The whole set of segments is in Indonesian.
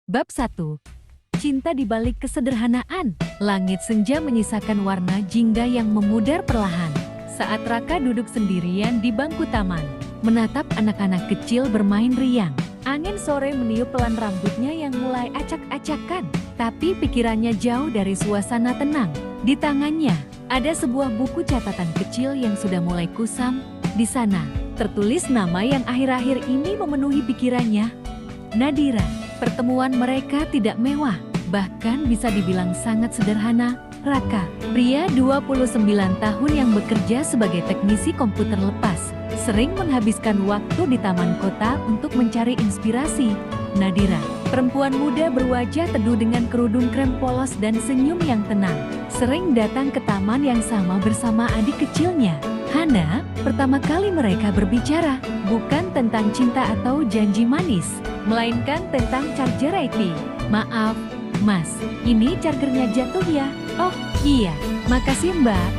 Bab 1. Cinta di balik kesederhanaan. Langit senja menyisakan warna jingga yang memudar perlahan. Saat Raka duduk sendirian di bangku taman, menatap anak-anak kecil bermain riang. Angin sore meniup pelan rambutnya yang mulai acak-acakan, tapi pikirannya jauh dari suasana tenang. Di tangannya, ada sebuah buku catatan kecil yang sudah mulai kusam. Di sana, tertulis nama yang akhir-akhir ini memenuhi pikirannya, Nadira. Pertemuan mereka tidak mewah, bahkan bisa dibilang sangat sederhana. Raka, pria 29 tahun yang bekerja sebagai teknisi komputer lepas, sering menghabiskan waktu di taman kota untuk mencari inspirasi. Nadira, perempuan muda berwajah teduh dengan kerudung krem polos dan senyum yang tenang, sering datang ke taman yang sama bersama adik kecilnya, Hana. Pertama kali mereka berbicara, bukan tentang cinta atau janji manis, melainkan tentang charger IP. Maaf, Mas, ini chargernya jatuh ya? Oh, iya, makasih Mbak.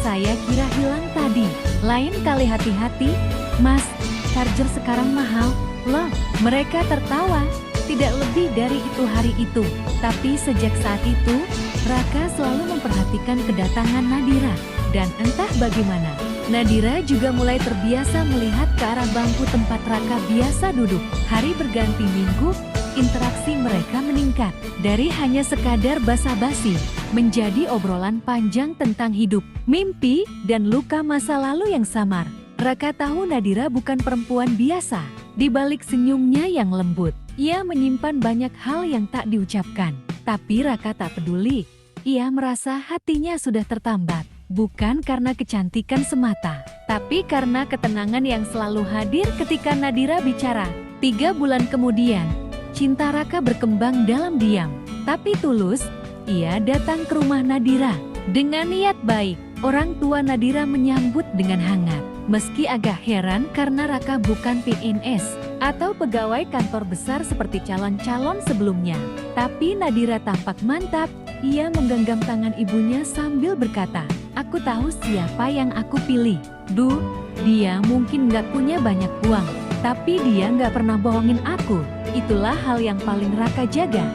Saya kira hilang tadi. Lain kali hati-hati, Mas, charger sekarang mahal. Loh, mereka tertawa. Tidak lebih dari itu hari itu. Tapi sejak saat itu, Raka selalu memperhatikan kedatangan Nadira. Dan entah bagaimana, Nadira juga mulai terbiasa melihat ke arah bangku tempat Raka biasa duduk. Hari berganti minggu, interaksi mereka meningkat. Dari hanya sekadar basa-basi, menjadi obrolan panjang tentang hidup, mimpi, dan luka masa lalu yang samar. Raka tahu Nadira bukan perempuan biasa. Di balik senyumnya yang lembut, ia menyimpan banyak hal yang tak diucapkan. Tapi Raka tak peduli. Ia merasa hatinya sudah tertambat. Bukan karena kecantikan semata, tapi karena ketenangan yang selalu hadir ketika Nadira bicara. 3 bulan kemudian, cinta Raka berkembang dalam diam, tapi tulus. Ia datang ke rumah Nadira dengan niat baik. Orang tua Nadira menyambut dengan hangat, meski agak heran karena Raka bukan PNS atau pegawai kantor besar seperti calon-calon sebelumnya. Tapi Nadira tampak mantap. Ia menggenggam tangan ibunya sambil berkata, "Aku tahu siapa yang aku pilih. Duh, dia mungkin gak punya banyak uang, tapi dia gak pernah bohongin aku. Itulah hal yang paling Raka jaga."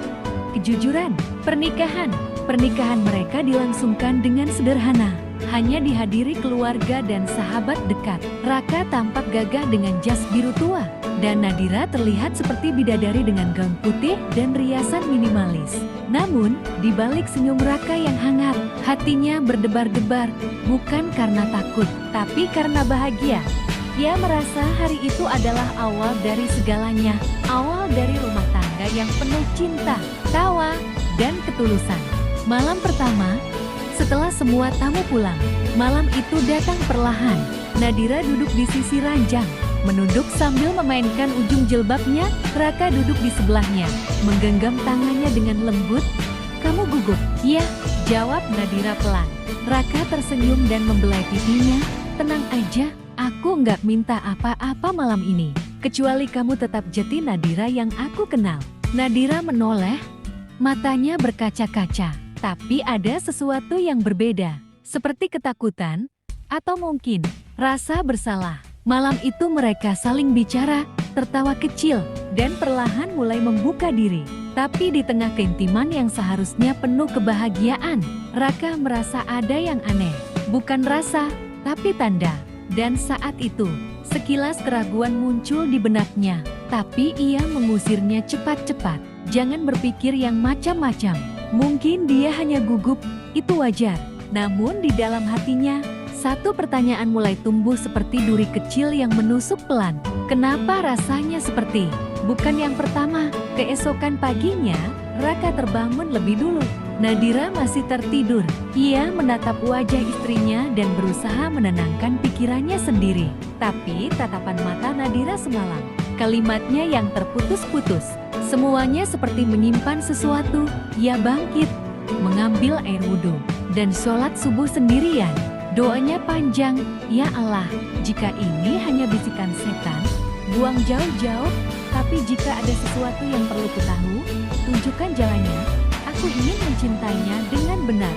Kejujuran. Pernikahan mereka dilangsungkan dengan sederhana. Hanya dihadiri keluarga dan sahabat dekat. Raka tampak gagah dengan jas biru tua, dan Nadira terlihat seperti bidadari dengan gaun putih dan riasan minimalis. Namun, di balik senyum Raka yang hangat, hatinya berdebar-debar, bukan karena takut, tapi karena bahagia. Ia merasa hari itu adalah awal dari segalanya, awal dari rumah tangga yang penuh cinta, tawa, dan ketulusan. Malam pertama, setelah semua tamu pulang, malam itu datang perlahan. Nadira duduk di sisi ranjang, menunduk sambil memainkan ujung jilbabnya. Raka duduk di sebelahnya, menggenggam tangannya dengan lembut. "Kamu gugup?" "Iya," jawab Nadira pelan. Raka tersenyum dan membelai pipinya. "Tenang aja, aku nggak minta apa-apa malam ini, kecuali kamu tetap jadi Nadira yang aku kenal." Nadira menoleh, matanya berkaca-kaca. Tapi ada sesuatu yang berbeda, seperti ketakutan, atau mungkin rasa bersalah. Malam itu mereka saling bicara, tertawa kecil, dan perlahan mulai membuka diri. Tapi di tengah keintiman yang seharusnya penuh kebahagiaan, Raka merasa ada yang aneh. Bukan rasa, tapi tanda. Dan saat itu, sekilas keraguan muncul di benaknya. Tapi ia mengusirnya cepat-cepat. Jangan berpikir yang macam-macam. Mungkin dia hanya gugup, itu wajar. Namun di dalam hatinya, satu pertanyaan mulai tumbuh seperti duri kecil yang menusuk pelan. Kenapa rasanya seperti bukan yang pertama? Keesokan paginya, Raka terbangun lebih dulu. Nadira masih tertidur. Ia menatap wajah istrinya dan berusaha menenangkan pikirannya sendiri. Tapi tatapan mata Nadira semalam, kalimatnya yang terputus-putus, semuanya seperti menyimpan sesuatu. Ia bangkit, mengambil air wudhu, dan sholat subuh sendirian. Doanya panjang, "Ya Allah, jika ini hanya bisikan setan, buang jauh-jauh. Tapi jika ada sesuatu yang perlu kutahui, tunjukkan jalannya. Aku ingin mencintainya dengan benar."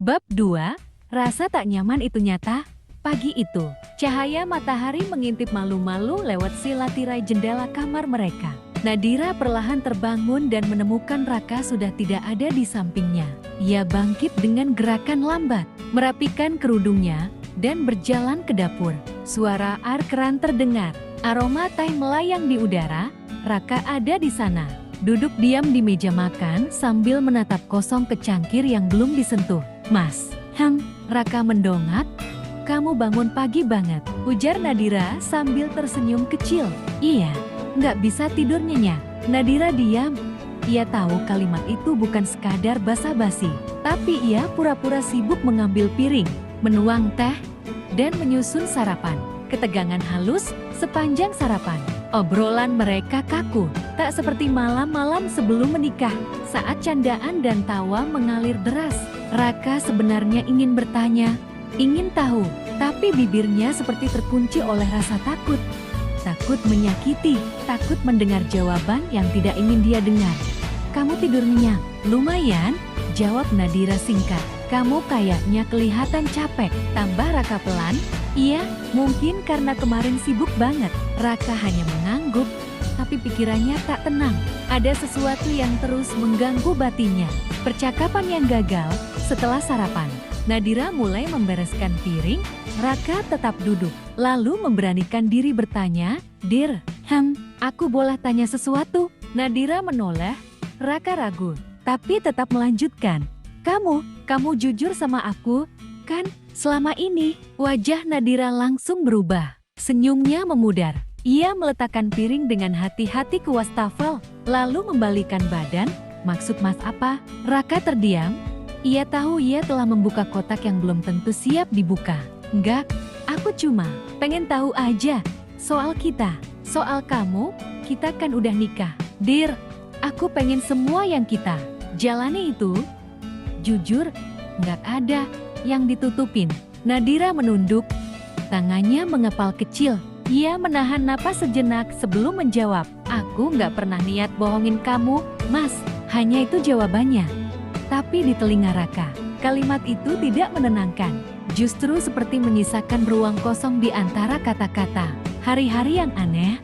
Bab 2. Rasa tak nyaman itu nyata. Pagi itu, cahaya matahari mengintip malu-malu lewat sila tirai jendela kamar mereka. Nadira perlahan terbangun dan menemukan Raka sudah tidak ada di sampingnya. Ia bangkit dengan gerakan lambat, merapikan kerudungnya, dan berjalan ke dapur. Suara air keran terdengar, aroma teh melayang di udara. Raka ada di sana, duduk diam di meja makan sambil menatap kosong ke cangkir yang belum disentuh. Mas, Raka mendongak. Kamu bangun pagi banget, ujar Nadira sambil tersenyum kecil. Iya, nggak bisa tidur nyenyak. Nadira diam. Ia tahu kalimat itu bukan sekadar basa-basi, tapi ia pura-pura sibuk mengambil piring, menuang teh, dan menyusun sarapan. Ketegangan halus sepanjang sarapan. Obrolan mereka kaku, tak seperti malam-malam sebelum menikah, saat candaan dan tawa mengalir deras. Raka sebenarnya ingin bertanya, ingin tahu, tapi bibirnya seperti terkunci oleh rasa takut. Takut menyakiti, takut mendengar jawaban yang tidak ingin dia dengar. Kamu tidur nyenyak? Lumayan, jawab Nadira singkat. Kamu kayaknya kelihatan capek, tambah Raka pelan. Iya, mungkin karena kemarin sibuk banget. Raka hanya mengangguk, tapi pikirannya tak tenang. Ada sesuatu yang terus mengganggu batinnya. Percakapan yang gagal setelah sarapan. Nadira mulai membereskan piring, Raka tetap duduk. Lalu memberanikan diri bertanya, Dir, aku boleh tanya sesuatu? Nadira menoleh, Raka ragu, tapi tetap melanjutkan. Kamu jujur sama aku, kan? Selama ini, wajah Nadira langsung berubah. Senyumnya memudar. Ia meletakkan piring dengan hati-hati ke wastafel, lalu membalikan badan. Maksud Mas apa? Raka terdiam. Ia tahu ia telah membuka kotak yang belum tentu siap dibuka. Enggak, aku cuma pengen tahu aja. Soal kita, soal kamu, kita kan udah nikah. Dir, aku pengen semua yang kita jalani itu. Jujur, nggak ada yang ditutupin. Nadira menunduk, tangannya mengepal kecil. Ia menahan napas sejenak sebelum menjawab. Aku nggak pernah niat bohongin kamu, Mas. Hanya itu jawabannya. Tapi di telinga Raka, kalimat itu tidak menenangkan. Justru seperti menyisakan ruang kosong di antara kata-kata. Hari-hari yang aneh,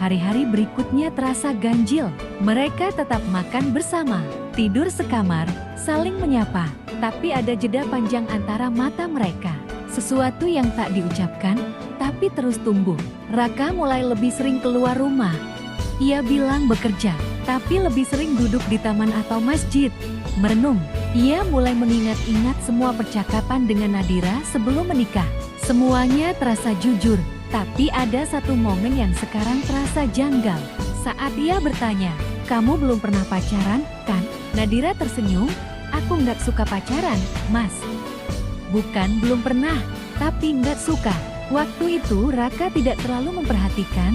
hari-hari berikutnya terasa ganjil. Mereka tetap makan bersama, tidur sekamar, saling menyapa. Tapi ada jeda panjang antara mata mereka. Sesuatu yang tak diucapkan, tapi terus tumbuh. Raka mulai lebih sering keluar rumah. Ia bilang bekerja, tapi lebih sering duduk di taman atau masjid. Merenung, ia mulai mengingat-ingat semua percakapan dengan Nadira sebelum menikah. Semuanya terasa jujur, tapi ada satu momen yang sekarang terasa janggal. Saat ia bertanya, kamu belum pernah pacaran, kan? Nadira tersenyum, aku nggak suka pacaran, Mas. Bukan belum pernah, tapi nggak suka. Waktu itu Raka tidak terlalu memperhatikan,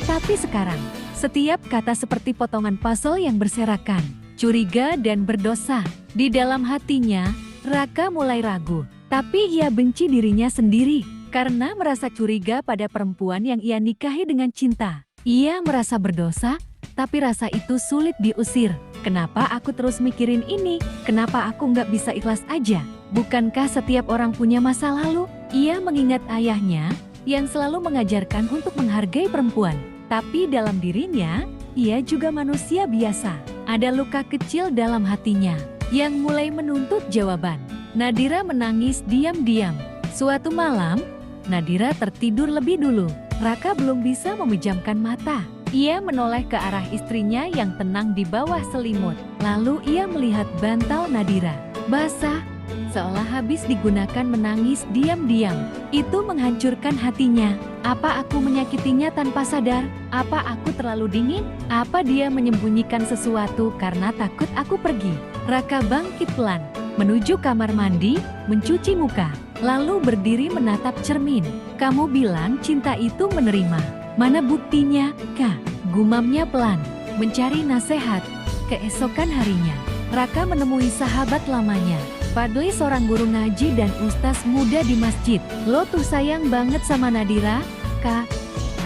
tapi sekarang, setiap kata seperti potongan puzzle yang berserakan. Curiga dan berdosa. Di dalam hatinya, Raka mulai ragu. Tapi ia benci dirinya sendiri karena merasa curiga pada perempuan yang ia nikahi dengan cinta. Ia merasa berdosa, tapi rasa itu sulit diusir. Kenapa aku terus mikirin ini? Kenapa aku nggak bisa ikhlas aja? Bukankah setiap orang punya masa lalu? Ia mengingat ayahnya yang selalu mengajarkan untuk menghargai perempuan. Tapi dalam dirinya, ia juga manusia biasa. Ada luka kecil dalam hatinya yang mulai menuntut jawaban. Nadira menangis diam-diam. Suatu malam, Nadira tertidur lebih dulu. Raka belum bisa memejamkan mata. Ia menoleh ke arah istrinya yang tenang di bawah selimut. Lalu ia melihat bantal Nadira, basah, seolah habis digunakan menangis diam-diam. Itu menghancurkan hatinya. Apa aku menyakitinya tanpa sadar? Apa aku terlalu dingin? Apa dia menyembunyikan sesuatu karena takut aku pergi? Raka bangkit pelan, menuju kamar mandi, mencuci muka, lalu berdiri menatap cermin. Kamu bilang cinta itu menerima. Mana buktinya, Kak? Gumamnya pelan, mencari nasihat. Keesokan harinya, Raka menemui sahabat lamanya, Fadli, seorang guru ngaji dan ustaz muda di masjid. Lo tuh sayang banget sama Nadira, Kak.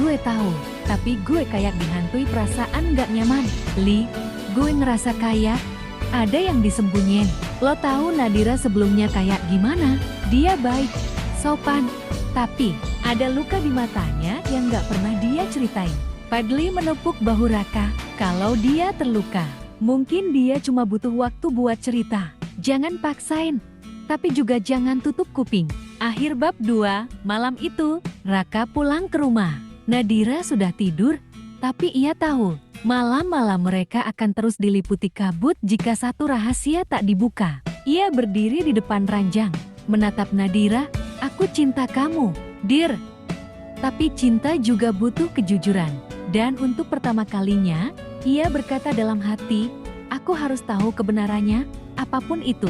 Gue tahu, tapi gue kayak dihantui perasaan gak nyaman. Li, gue ngerasa kayak ada yang disembunyiin. Lo tahu Nadira sebelumnya kayak gimana? Dia baik, sopan, tapi ada luka di matanya yang gak pernah dia ceritain. Fadli menepuk bahu Raka. Kalau dia terluka, mungkin dia cuma butuh waktu buat cerita. Jangan paksain, tapi juga jangan tutup kuping. Akhir bab 2, malam itu, Raka pulang ke rumah. Nadira sudah tidur, tapi ia tahu, malam-malam mereka akan terus diliputi kabut jika satu rahasia tak dibuka. Ia berdiri di depan ranjang, menatap Nadira. Aku cinta kamu, Dir. Tapi cinta juga butuh kejujuran. Dan untuk pertama kalinya, ia berkata dalam hati, aku harus tahu kebenarannya, apapun itu.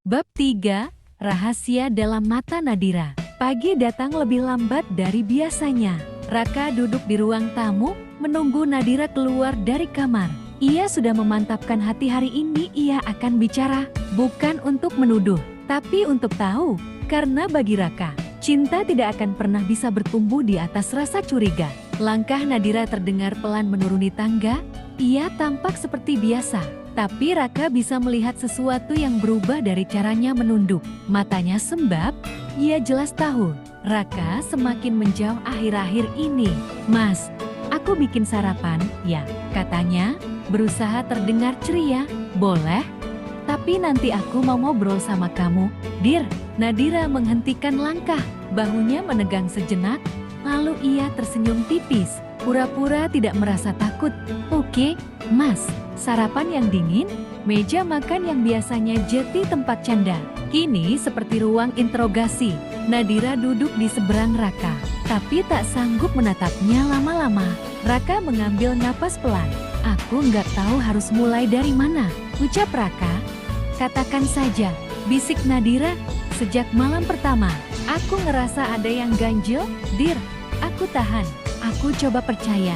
Bab 3, Rahasia dalam Mata Nadira. Pagi datang lebih lambat dari biasanya. Raka duduk di ruang tamu, menunggu Nadira keluar dari kamar. Ia sudah memantapkan hati hari ini ia akan bicara, bukan untuk menuduh, tapi untuk tahu. Karena bagi Raka, cinta tidak akan pernah bisa bertumbuh di atas rasa curiga. Langkah Nadira terdengar pelan menuruni tangga. Ia tampak seperti biasa, tapi Raka bisa melihat sesuatu yang berubah dari caranya menunduk. Matanya sembab, ia jelas tahu, Raka semakin menjauh akhir-akhir ini. Mas, aku bikin sarapan, ya, katanya, berusaha terdengar ceria. Boleh, tapi nanti aku mau ngobrol sama kamu, Dir. Nadira menghentikan langkah, bahunya menegang sejenak, lalu ia tersenyum tipis, pura-pura tidak merasa takut. Oke, Mas. Sarapan yang dingin, meja makan yang biasanya jadi tempat canda, kini seperti ruang interogasi. Nadira duduk di seberang Raka, tapi tak sanggup menatapnya lama-lama. Raka mengambil napas pelan. Aku nggak tahu harus mulai dari mana, ucap Raka. Katakan saja, bisik Nadira. Sejak malam pertama, aku ngerasa ada yang ganjil, Dir. Aku tahan, aku coba percaya.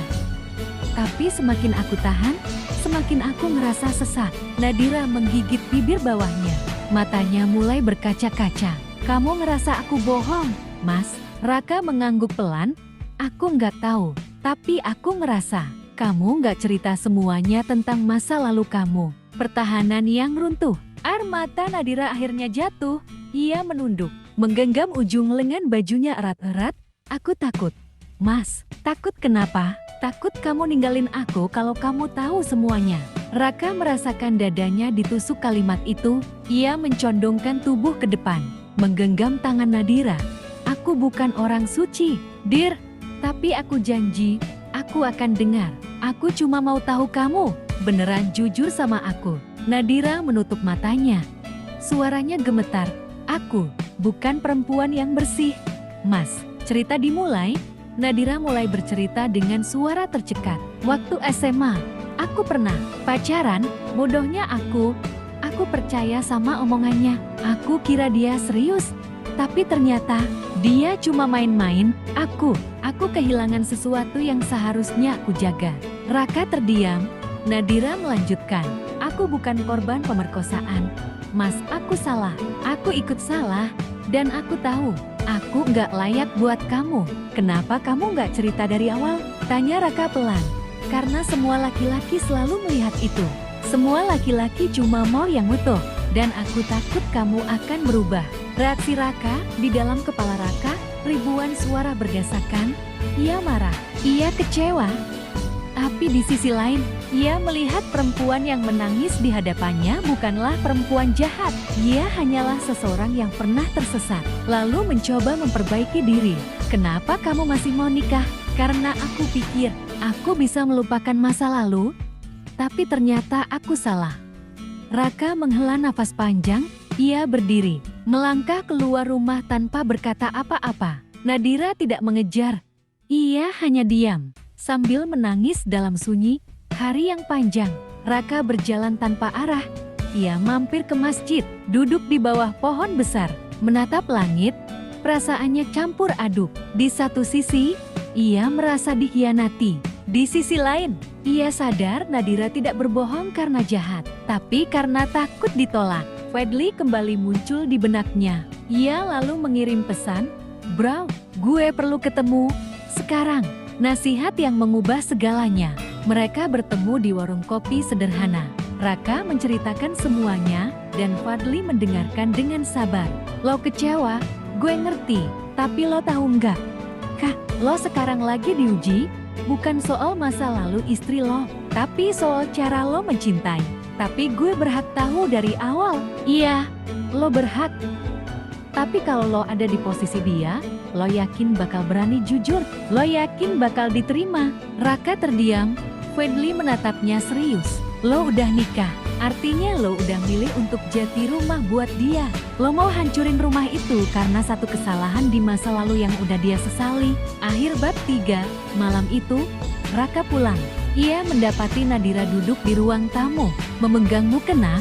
Tapi semakin aku tahan, semakin aku ngerasa sesak. Nadira menggigit bibir bawahnya. Matanya mulai berkaca-kaca. Kamu ngerasa aku bohong, Mas? Raka mengangguk pelan. Aku nggak tahu, tapi aku ngerasa kamu nggak cerita semuanya tentang masa lalu kamu. Pertahanan yang runtuh. Air mata Nadira akhirnya jatuh. Ia menunduk, menggenggam ujung lengan bajunya erat-erat. Aku takut. Mas, takut kenapa? Takut kamu ninggalin aku kalau kamu tahu semuanya. Raka merasakan dadanya ditusuk kalimat itu. Ia mencondongkan tubuh ke depan, menggenggam tangan Nadira. Aku bukan orang suci, Dir. Tapi aku janji, aku akan dengar. Aku cuma mau tahu kamu beneran jujur sama aku. Nadira menutup matanya. Suaranya gemetar. Aku bukan perempuan yang bersih. Mas, cerita dimulai. Nadira mulai bercerita dengan suara tercekat. Waktu SMA, aku pernah pacaran, bodohnya aku percaya sama omongannya. Aku kira dia serius, tapi ternyata dia cuma main-main. Aku kehilangan sesuatu yang seharusnya aku jaga. Raka terdiam. Nadira melanjutkan, aku bukan korban pemerkosaan. Mas, aku salah. Aku ikut salah. Dan aku tahu, aku nggak layak buat kamu. Kenapa kamu nggak cerita dari awal? Tanya Raka pelan. Karena semua laki-laki selalu melihat itu. Semua laki-laki cuma mau yang utuh. Dan aku takut kamu akan berubah. Reaksi Raka, di dalam kepala Raka, ribuan suara berdesakan. Ia marah, ia kecewa. Tapi di sisi lain, ia melihat perempuan yang menangis di hadapannya bukanlah perempuan jahat. Ia hanyalah seseorang yang pernah tersesat, lalu mencoba memperbaiki diri. Kenapa kamu masih mau nikah? Karena aku pikir, aku bisa melupakan masa lalu. Tapi ternyata aku salah. Raka menghela nafas panjang, ia berdiri, melangkah keluar rumah tanpa berkata apa-apa. Nadira tidak mengejar, ia hanya diam. Sambil menangis dalam sunyi, hari yang panjang, Raka berjalan tanpa arah. Ia mampir ke masjid, duduk di bawah pohon besar, menatap langit. Perasaannya campur aduk. Di satu sisi, ia merasa dikhianati. Di sisi lain, ia sadar Nadira tidak berbohong karena jahat, tapi karena takut ditolak. Fadli kembali muncul di benaknya. Ia lalu mengirim pesan, Bro, gue perlu ketemu sekarang. Nasihat yang mengubah segalanya. Mereka bertemu di warung kopi sederhana. Raka menceritakan semuanya, dan Fadli mendengarkan dengan sabar. Lo kecewa, gue ngerti, tapi lo tahu nggak? Kak, lo sekarang lagi diuji, bukan soal masa lalu istri lo, tapi soal cara lo mencintai. Tapi gue berhak tahu dari awal. Iya, lo berhak. Tapi kalau lo ada di posisi dia, lo yakin bakal berani jujur? Lo yakin bakal diterima? Raka terdiam, Fadli menatapnya serius. Lo udah nikah, artinya lo udah milih untuk jati rumah buat dia. Lo mau hancurin rumah itu karena satu kesalahan di masa lalu yang udah dia sesali. Akhir bab 3, malam itu, Raka pulang. Ia mendapati Nadira duduk di ruang tamu, memegang mukena,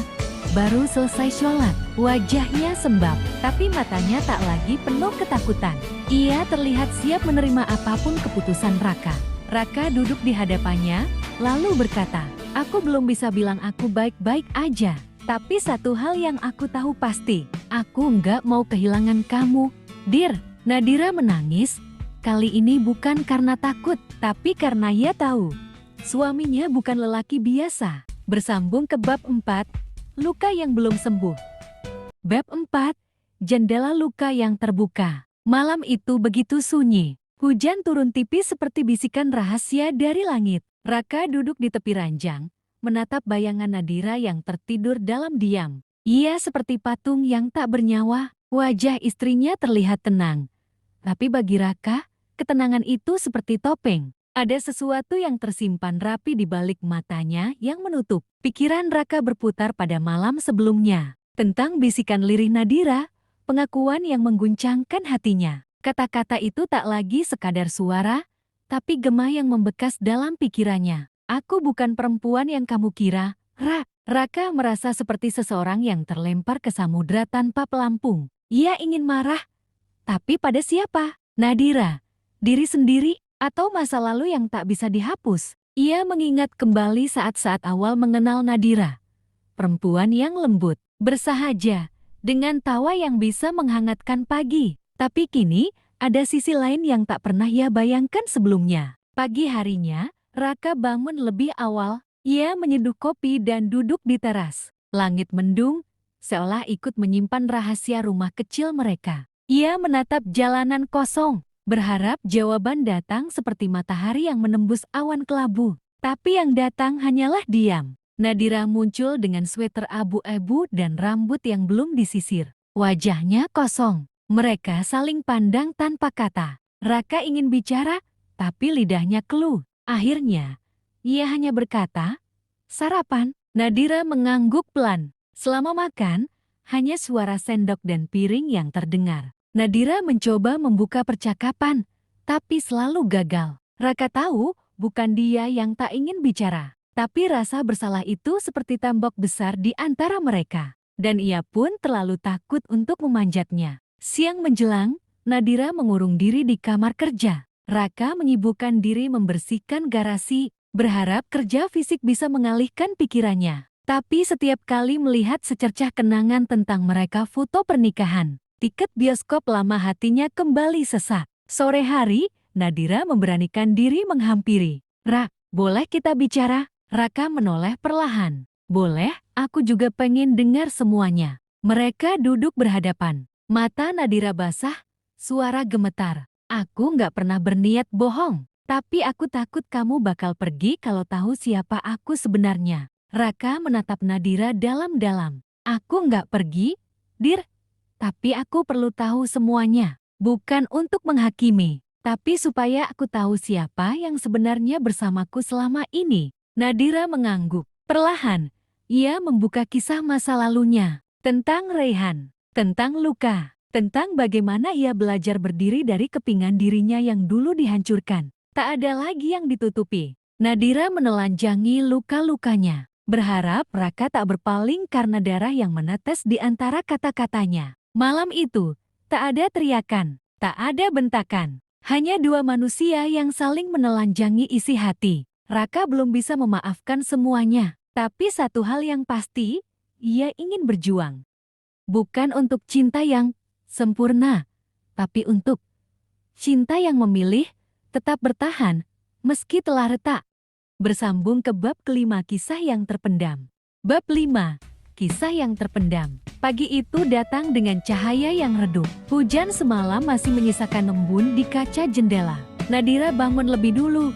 baru selesai sholat. Wajahnya sembab, tapi matanya tak lagi penuh ketakutan. Ia terlihat siap menerima apapun keputusan Raka. Raka duduk di hadapannya, lalu berkata, "Aku belum bisa bilang aku baik-baik aja. Tapi satu hal yang aku tahu pasti, aku nggak mau kehilangan kamu, Dir." Nadira menangis, kali ini bukan karena takut, tapi karena ia tahu suaminya bukan lelaki biasa. Bersambung ke bab 4, luka yang belum sembuh. Bab 4, jendela luka yang terbuka. Malam itu begitu sunyi. Hujan turun tipis seperti bisikan rahasia dari langit. Raka duduk di tepi ranjang, menatap bayangan Nadira yang tertidur dalam diam. Ia seperti patung yang tak bernyawa. Wajah istrinya terlihat tenang. Tapi bagi Raka, ketenangan itu seperti topeng. Ada sesuatu yang tersimpan rapi di balik matanya yang menutup. Pikiran Raka berputar pada malam sebelumnya. Tentang bisikan lirih Nadira, pengakuan yang mengguncangkan hatinya. Kata-kata itu tak lagi sekadar suara, tapi gema yang membekas dalam pikirannya. Aku bukan perempuan yang kamu kira, Raka merasa seperti seseorang yang terlempar ke samudra tanpa pelampung. Ia ingin marah, tapi pada siapa? Nadira, diri sendiri, atau masa lalu yang tak bisa dihapus? Ia mengingat kembali saat-saat awal mengenal Nadira. Perempuan yang lembut, bersahaja, dengan tawa yang bisa menghangatkan pagi. Tapi kini, ada sisi lain yang tak pernah ia bayangkan sebelumnya. Pagi harinya, Raka bangun lebih awal. Ia menyeduh kopi dan duduk di teras. Langit mendung, seolah ikut menyimpan rahasia rumah kecil mereka. Ia menatap jalanan kosong, berharap jawaban datang seperti matahari yang menembus awan kelabu. Tapi yang datang hanyalah diam. Nadira muncul dengan sweater abu-abu dan rambut yang belum disisir. Wajahnya kosong. Mereka saling pandang tanpa kata. Raka ingin bicara, tapi lidahnya keluh. Akhirnya, ia hanya berkata, "Sarapan?" Nadira mengangguk pelan. Selama makan, hanya suara sendok dan piring yang terdengar. Nadira mencoba membuka percakapan, tapi selalu gagal. Raka tahu bukan dia yang tak ingin bicara, tapi rasa bersalah itu seperti tembok besar di antara mereka. Dan ia pun terlalu takut untuk memanjatnya. Siang menjelang, Nadira mengurung diri di kamar kerja. Raka menyibukkan diri membersihkan garasi, berharap kerja fisik bisa mengalihkan pikirannya. Tapi setiap kali melihat secercah kenangan tentang mereka foto pernikahan, tiket bioskop lama hatinya kembali sesak. Sore hari, Nadira memberanikan diri menghampiri. Boleh kita bicara?" Raka menoleh perlahan. "Boleh, aku juga pengen dengar semuanya." Mereka duduk berhadapan. Mata Nadira basah, suara gemetar. "Aku nggak pernah berniat bohong, tapi aku takut kamu bakal pergi kalau tahu siapa aku sebenarnya." Raka menatap Nadira dalam-dalam. "Aku nggak pergi, Dir. Tapi aku perlu tahu semuanya. Bukan untuk menghakimi, tapi supaya aku tahu siapa yang sebenarnya bersamaku selama ini." Nadira mengangguk. Perlahan, ia membuka kisah masa lalunya. Tentang Raihan, tentang luka, tentang bagaimana ia belajar berdiri dari kepingan dirinya yang dulu dihancurkan. Tak ada lagi yang ditutupi. Nadira menelanjangi luka-lukanya, berharap Raka tak berpaling karena darah yang menetes di antara kata-katanya. Malam itu, tak ada teriakan, tak ada bentakan. Hanya dua manusia yang saling menelanjangi isi hati. Raka belum bisa memaafkan semuanya. Tapi satu hal yang pasti, ia ingin berjuang. Bukan untuk cinta yang sempurna, tapi untuk Cinta yang memilih, tetap bertahan, meski telah retak. Bersambung ke bab kelima, kisah yang terpendam. Bab 5. Kisah yang terpendam. Pagi itu datang dengan cahaya yang redup. Hujan semalam masih menyisakan embun di kaca jendela. Nadira bangun lebih dulu.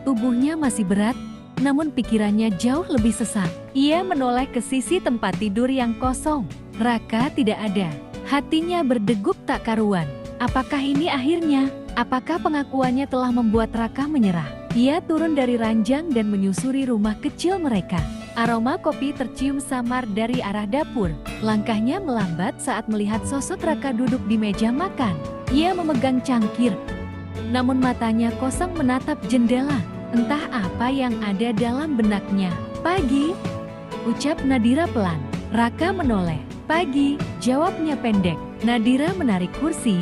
Tubuhnya masih berat, namun pikirannya jauh lebih sesak. Ia menoleh ke sisi tempat tidur yang kosong. Raka tidak ada. Hatinya berdegup tak karuan. Apakah ini akhirnya? Apakah pengakuannya telah membuat Raka menyerah? Ia turun dari ranjang dan menyusuri rumah kecil mereka. Aroma kopi tercium samar dari arah dapur. Langkahnya melambat saat melihat sosok Raka duduk di meja makan. Ia memegang cangkir, namun matanya kosong menatap jendela. Entah apa yang ada dalam benaknya. Pagi, ucap Nadira pelan. Raka menoleh. Pagi, jawabnya pendek. Nadira menarik kursi,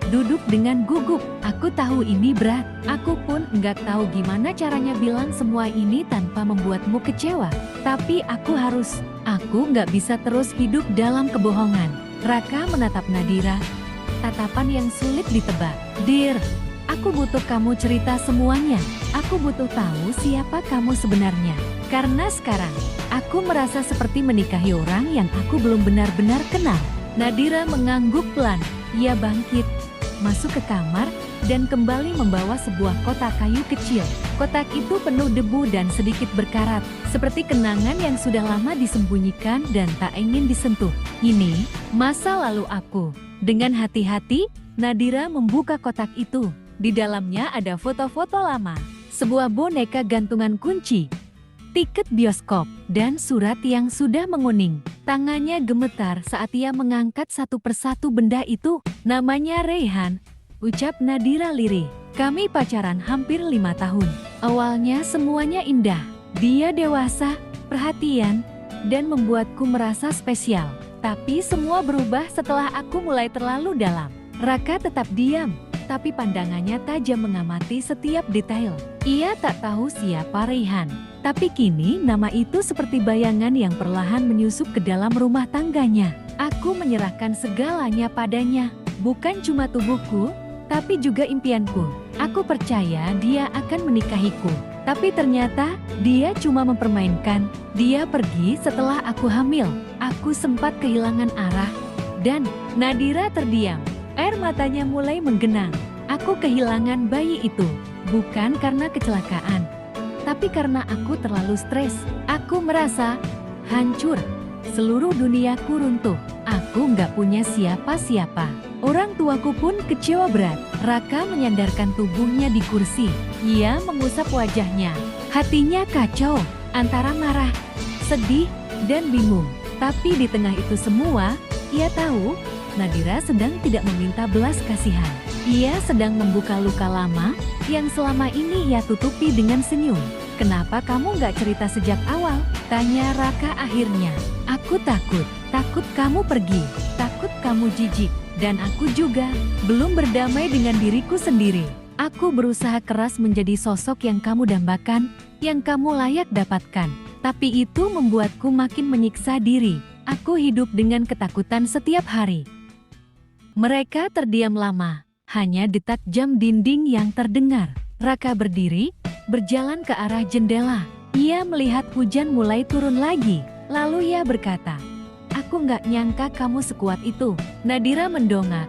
duduk dengan gugup. Aku tahu ini berat. Aku pun enggak tahu gimana caranya bilang semua ini tanpa membuatmu kecewa. Tapi aku harus. Aku enggak bisa terus hidup dalam kebohongan. Raka menatap Nadira, tatapan yang sulit ditebak. Dear, aku butuh kamu cerita semuanya. Aku butuh tahu siapa kamu sebenarnya. Karena sekarang, aku merasa seperti menikahi orang yang aku belum benar-benar kenal. Nadira mengangguk pelan. Ia bangkit, masuk ke kamar, dan kembali membawa sebuah kotak kayu kecil. Kotak itu penuh debu dan sedikit berkarat, seperti kenangan yang sudah lama disembunyikan dan tak ingin disentuh. Ini, masa lalu aku. Dengan hati-hati, Nadira membuka kotak itu. Di dalamnya ada foto-foto lama, sebuah boneka gantungan kunci, tiket bioskop, dan surat yang sudah menguning. Tangannya gemetar saat ia mengangkat satu persatu benda itu. Namanya Raihan, ucap Nadira lirih. Kami pacaran hampir 5 tahun. Awalnya semuanya indah. Dia dewasa, perhatian, dan membuatku merasa spesial. Tapi semua berubah setelah aku mulai terlalu dalam. Raka tetap diam, tapi pandangannya tajam mengamati setiap detail. Ia tak tahu siapa Raihan, tapi kini nama itu seperti bayangan yang perlahan menyusup ke dalam rumah tangganya. Aku menyerahkan segalanya padanya, bukan cuma tubuhku, tapi juga impianku. Aku percaya dia akan menikahiku, tapi ternyata dia cuma mempermainkan. Dia pergi setelah aku hamil. Aku sempat kehilangan arah, dan Nadira terdiam. Air matanya mulai menggenang. Aku kehilangan bayi itu, bukan karena kecelakaan, tapi karena aku terlalu stres. Aku merasa hancur. Seluruh duniaku runtuh. Aku nggak punya siapa-siapa. Orang tuaku pun kecewa berat. Raka menyandarkan tubuhnya di kursi. Ia mengusap wajahnya. Hatinya kacau, antara marah, sedih, dan bingung. Tapi di tengah itu semua, ia tahu Nadira sedang tidak meminta belas kasihan. Ia sedang membuka luka lama yang selama ini ia tutupi dengan senyum. Kenapa kamu nggak cerita sejak awal? Tanya Raka akhirnya. Aku takut kamu pergi, takut kamu jijik, dan aku juga belum berdamai dengan diriku sendiri. Aku berusaha keras menjadi sosok yang kamu dambakan, yang kamu layak dapatkan. Tapi itu membuatku makin menyiksa diri. Aku hidup dengan ketakutan setiap hari. Mereka terdiam lama, hanya detak jam dinding yang terdengar. Raka berdiri, berjalan ke arah jendela. Ia melihat hujan mulai turun lagi. Lalu ia berkata, aku nggak nyangka kamu sekuat itu. Nadira mendongak,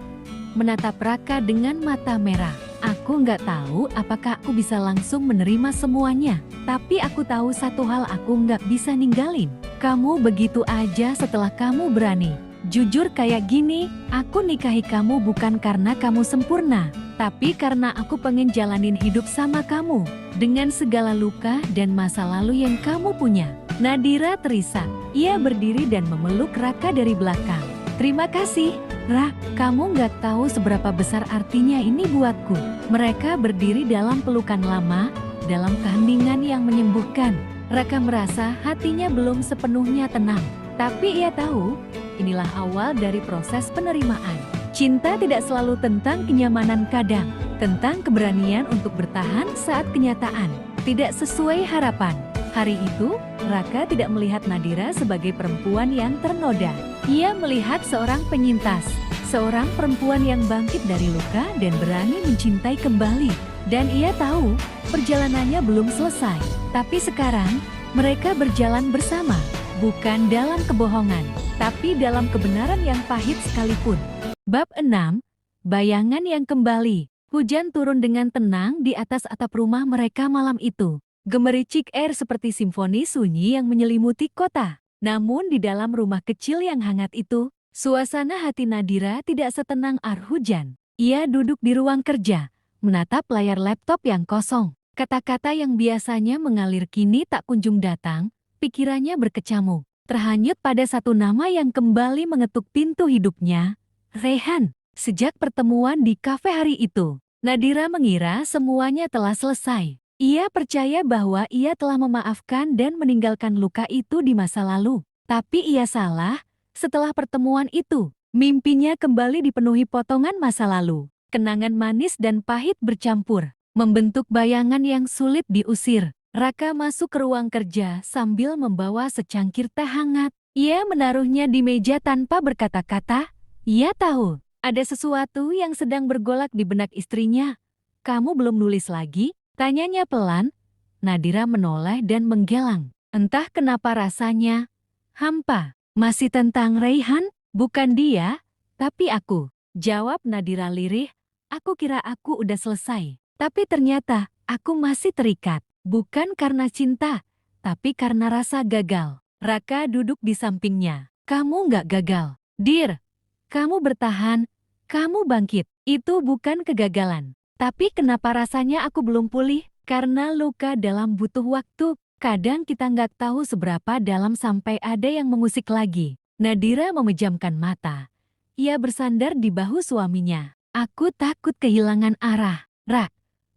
menatap Raka dengan mata merah. Aku nggak tahu apakah aku bisa langsung menerima semuanya. Tapi aku tahu satu hal, aku nggak bisa ninggalin kamu begitu aja setelah kamu berani. Jujur kayak gini, aku nikahi kamu bukan karena kamu sempurna, tapi karena aku pengen jalanin hidup sama kamu, dengan segala luka dan masa lalu yang kamu punya. Nadira terisak. Ia berdiri dan memeluk Raka dari belakang. Terima kasih, Ra, kamu nggak tahu seberapa besar artinya ini buatku. Mereka berdiri dalam pelukan lama, dalam keheningan yang menyembuhkan. Raka merasa hatinya belum sepenuhnya tenang, tapi ia tahu inilah awal dari proses penerimaan. Cinta tidak selalu tentang kenyamanan, kadang tentang keberanian untuk bertahan saat kenyataan tidak sesuai harapan. Hari itu, Raka tidak melihat Nadira sebagai perempuan yang ternoda. Ia melihat seorang penyintas, seorang perempuan yang bangkit dari luka dan berani mencintai kembali. Dan ia tahu perjalanannya belum selesai. Tapi sekarang mereka berjalan bersama, bukan dalam kebohongan, tapi dalam kebenaran yang pahit sekalipun. Bab 6. Bayangan yang kembali. Hujan turun dengan tenang di atas atap rumah mereka malam itu. Gemericik air seperti simfoni sunyi yang menyelimuti kota. Namun di dalam rumah kecil yang hangat itu, suasana hati Nadira tidak setenang ar hujan. Ia duduk di ruang kerja, menatap layar laptop yang kosong. Kata-kata yang biasanya mengalir kini tak kunjung datang, pikirannya berkecamuk. Terhanyut pada satu nama yang kembali mengetuk pintu hidupnya, Raihan. Sejak pertemuan di kafe hari itu, Nadira mengira semuanya telah selesai. Ia percaya bahwa ia telah memaafkan dan meninggalkan luka itu di masa lalu. Tapi ia salah. Setelah pertemuan itu, mimpinya kembali dipenuhi potongan masa lalu. Kenangan manis dan pahit bercampur, membentuk bayangan yang sulit diusir. Raka masuk ke ruang kerja sambil membawa secangkir teh hangat. Ia menaruhnya di meja tanpa berkata-kata. Ia tahu ada sesuatu yang sedang bergolak di benak istrinya. "Kamu belum nulis lagi?" Tanyanya pelan. Nadira menoleh dan menggelang. Entah kenapa rasanya hampa. "Masih tentang Raihan? Bukan dia, tapi aku," jawab Nadira lirih. "Aku kira aku udah selesai. Tapi ternyata aku masih terikat. Bukan karena cinta, tapi karena rasa gagal." Raka duduk di sampingnya. "Kamu nggak gagal, Dir. Kamu bertahan, kamu bangkit. Itu bukan kegagalan. Tapi kenapa rasanya aku belum pulih? Karena luka dalam butuh waktu. Kadang kita nggak tahu seberapa dalam sampai ada yang mengusik lagi." Nadira memejamkan mata. Ia bersandar di bahu suaminya. "Aku takut kehilangan arah, Rak.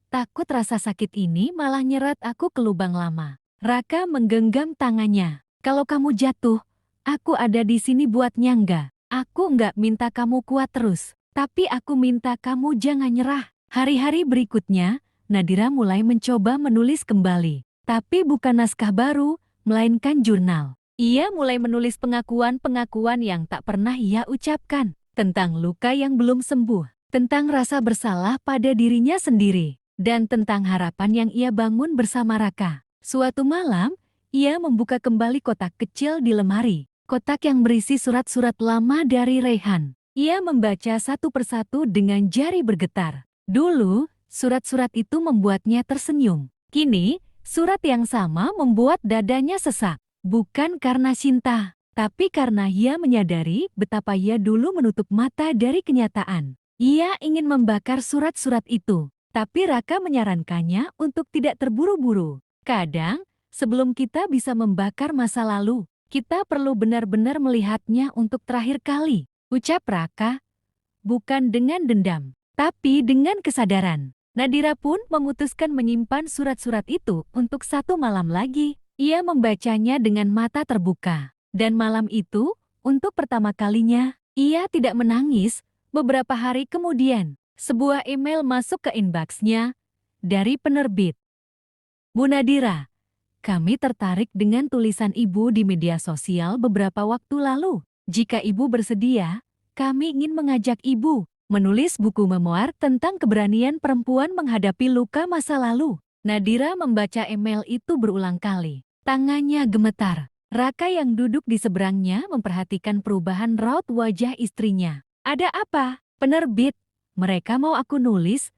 Takut rasa sakit ini malah nyeret aku ke lubang lama." Raka menggenggam tangannya. "Kalau kamu jatuh, aku ada di sini buat nyangga. Aku nggak minta kamu kuat terus, tapi aku minta kamu jangan nyerah." Hari-hari berikutnya, Nadira mulai mencoba menulis kembali. Tapi bukan naskah baru, melainkan jurnal. Ia mulai menulis pengakuan-pengakuan yang tak pernah ia ucapkan. Tentang luka yang belum sembuh, tentang rasa bersalah pada dirinya sendiri, dan tentang harapan yang ia bangun bersama Raka. Suatu malam, ia membuka kembali kotak kecil di lemari. Kotak yang berisi surat-surat lama dari Raihan. Ia membaca satu persatu dengan jari bergetar. Dulu, surat-surat itu membuatnya tersenyum. Kini, surat yang sama membuat dadanya sesak. Bukan karena cinta, tapi karena ia menyadari betapa ia dulu menutup mata dari kenyataan. Ia ingin membakar surat-surat itu, tapi Raka menyarankannya untuk tidak terburu-buru. "Kadang, sebelum kita bisa membakar masa lalu, kita perlu benar-benar melihatnya untuk terakhir kali," ucap Raka. Bukan dengan dendam, tapi dengan kesadaran. Nadira pun memutuskan menyimpan surat-surat itu untuk satu malam lagi. Ia membacanya dengan mata terbuka. Dan malam itu, untuk pertama kalinya, ia tidak menangis. Beberapa hari kemudian, sebuah email masuk ke inbox-nya dari penerbit. "Bu Nadira, kami tertarik dengan tulisan Ibu di media sosial beberapa waktu lalu. Jika Ibu bersedia, kami ingin mengajak Ibu menulis buku memoir tentang keberanian perempuan menghadapi luka masa lalu." Nadira membaca email itu berulang kali. Tangannya gemetar. Raka yang duduk di seberangnya memperhatikan perubahan raut wajah istrinya. "Ada apa, penerbit? Mereka mau aku nulis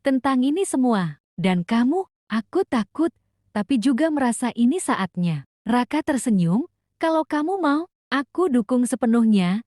tentang ini semua. Dan kamu?" "Aku takut, tapi juga merasa ini saatnya." Raka tersenyum. "Kalau kamu mau, aku dukung sepenuhnya.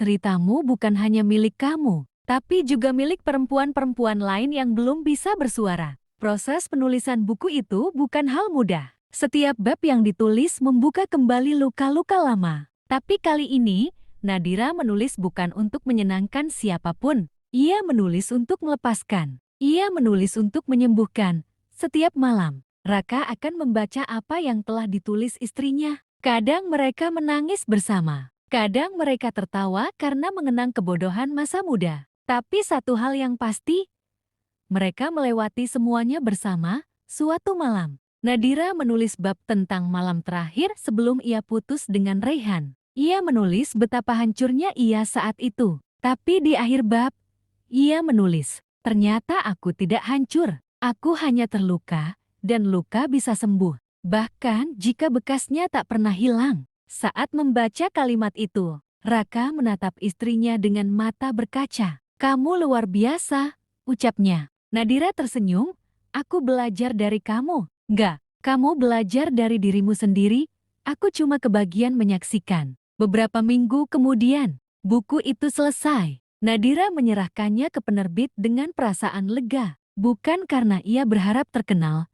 Ceritamu bukan hanya milik kamu, tapi juga milik perempuan-perempuan lain yang belum bisa bersuara." Proses penulisan buku itu bukan hal mudah. Setiap bab yang ditulis membuka kembali luka-luka lama. Tapi kali ini, Nadira menulis bukan untuk menyenangkan siapapun. Ia menulis untuk melepaskan. Ia menulis untuk menyembuhkan. Setiap malam, Raka akan membaca apa yang telah ditulis istrinya. Kadang mereka menangis bersama. Kadang mereka tertawa karena mengenang kebodohan masa muda. Tapi satu hal yang pasti, mereka melewati semuanya bersama. Suatu malam, Nadira menulis bab tentang malam terakhir sebelum ia putus dengan Raihan. Ia menulis betapa hancurnya ia saat itu. Tapi di akhir bab, ia menulis, ternyata aku tidak hancur. Aku hanya terluka, dan luka bisa sembuh. Bahkan jika bekasnya tak pernah hilang. Saat membaca kalimat itu, Raka menatap istrinya dengan mata berkaca. Kamu luar biasa, ucapnya. Nadira tersenyum, aku belajar dari kamu. Enggak, kamu belajar dari dirimu sendiri, aku cuma kebagian menyaksikan. Beberapa minggu kemudian, buku itu selesai. Nadira menyerahkannya ke penerbit dengan perasaan lega. Bukan karena ia berharap terkenal,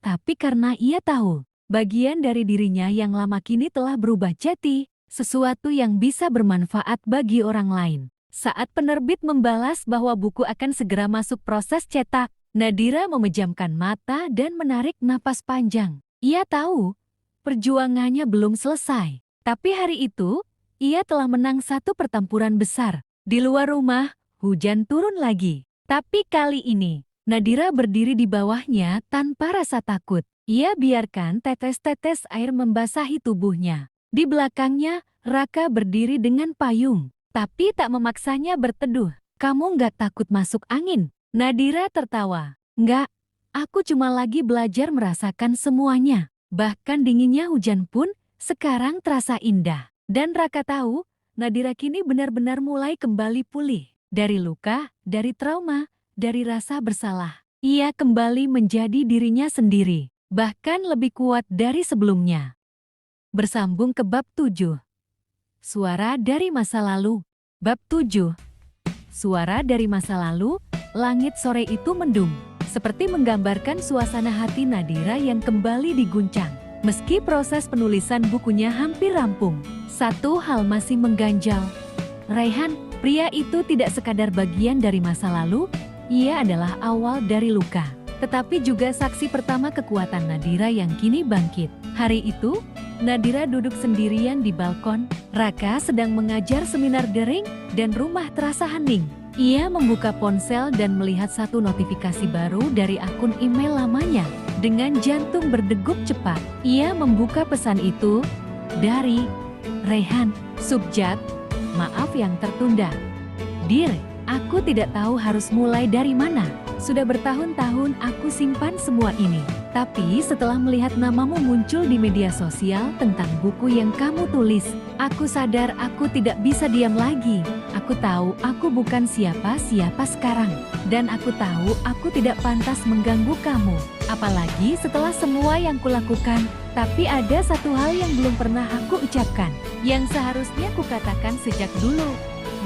tapi karena ia tahu, bagian dari dirinya yang lama kini telah berubah jadi sesuatu yang bisa bermanfaat bagi orang lain. Saat penerbit membalas bahwa buku akan segera masuk proses cetak, Nadira memejamkan mata dan menarik napas panjang. Ia tahu, perjuangannya belum selesai. Tapi hari itu, ia telah menang satu pertempuran besar. Di luar rumah, hujan turun lagi. Tapi kali ini, Nadira berdiri di bawahnya tanpa rasa takut. Ia biarkan tetes-tetes air membasahi tubuhnya. Di belakangnya, Raka berdiri dengan payung, tapi tak memaksanya berteduh. Kamu nggak takut masuk angin? Nadira tertawa. Nggak, aku cuma lagi belajar merasakan semuanya. Bahkan dinginnya hujan pun sekarang terasa indah. Dan Raka tahu, Nadira kini benar-benar mulai kembali pulih. Dari luka, dari trauma, dari rasa bersalah. Ia kembali menjadi dirinya sendiri, bahkan lebih kuat dari sebelumnya. Bersambung ke bab 7. Suara dari masa lalu. Bab 7. Suara dari masa lalu, langit sore itu mendung, seperti menggambarkan suasana hati Nadira yang kembali diguncang. Meski proses penulisan bukunya hampir rampung, satu hal masih mengganjal. Raihan, pria itu tidak sekadar bagian dari masa lalu, ia adalah awal dari luka. Tetapi juga saksi pertama kekuatan Nadira yang kini bangkit. Hari itu, Nadira duduk sendirian di balkon. Raka sedang mengajar seminar daring dan rumah terasa hening. Ia membuka ponsel dan melihat satu notifikasi baru dari akun email lamanya. Dengan jantung berdegup cepat, ia membuka pesan itu dari Raihan, subjek, maaf yang tertunda. Dear, aku tidak tahu harus mulai dari mana. Sudah bertahun-tahun aku simpan semua ini. Tapi setelah melihat namamu muncul di media sosial tentang buku yang kamu tulis, aku sadar aku tidak bisa diam lagi. Aku tahu aku bukan siapa-siapa sekarang. Dan aku tahu aku tidak pantas mengganggu kamu. Apalagi setelah semua yang kulakukan. Tapi ada satu hal yang belum pernah aku ucapkan, yang seharusnya kukatakan sejak dulu.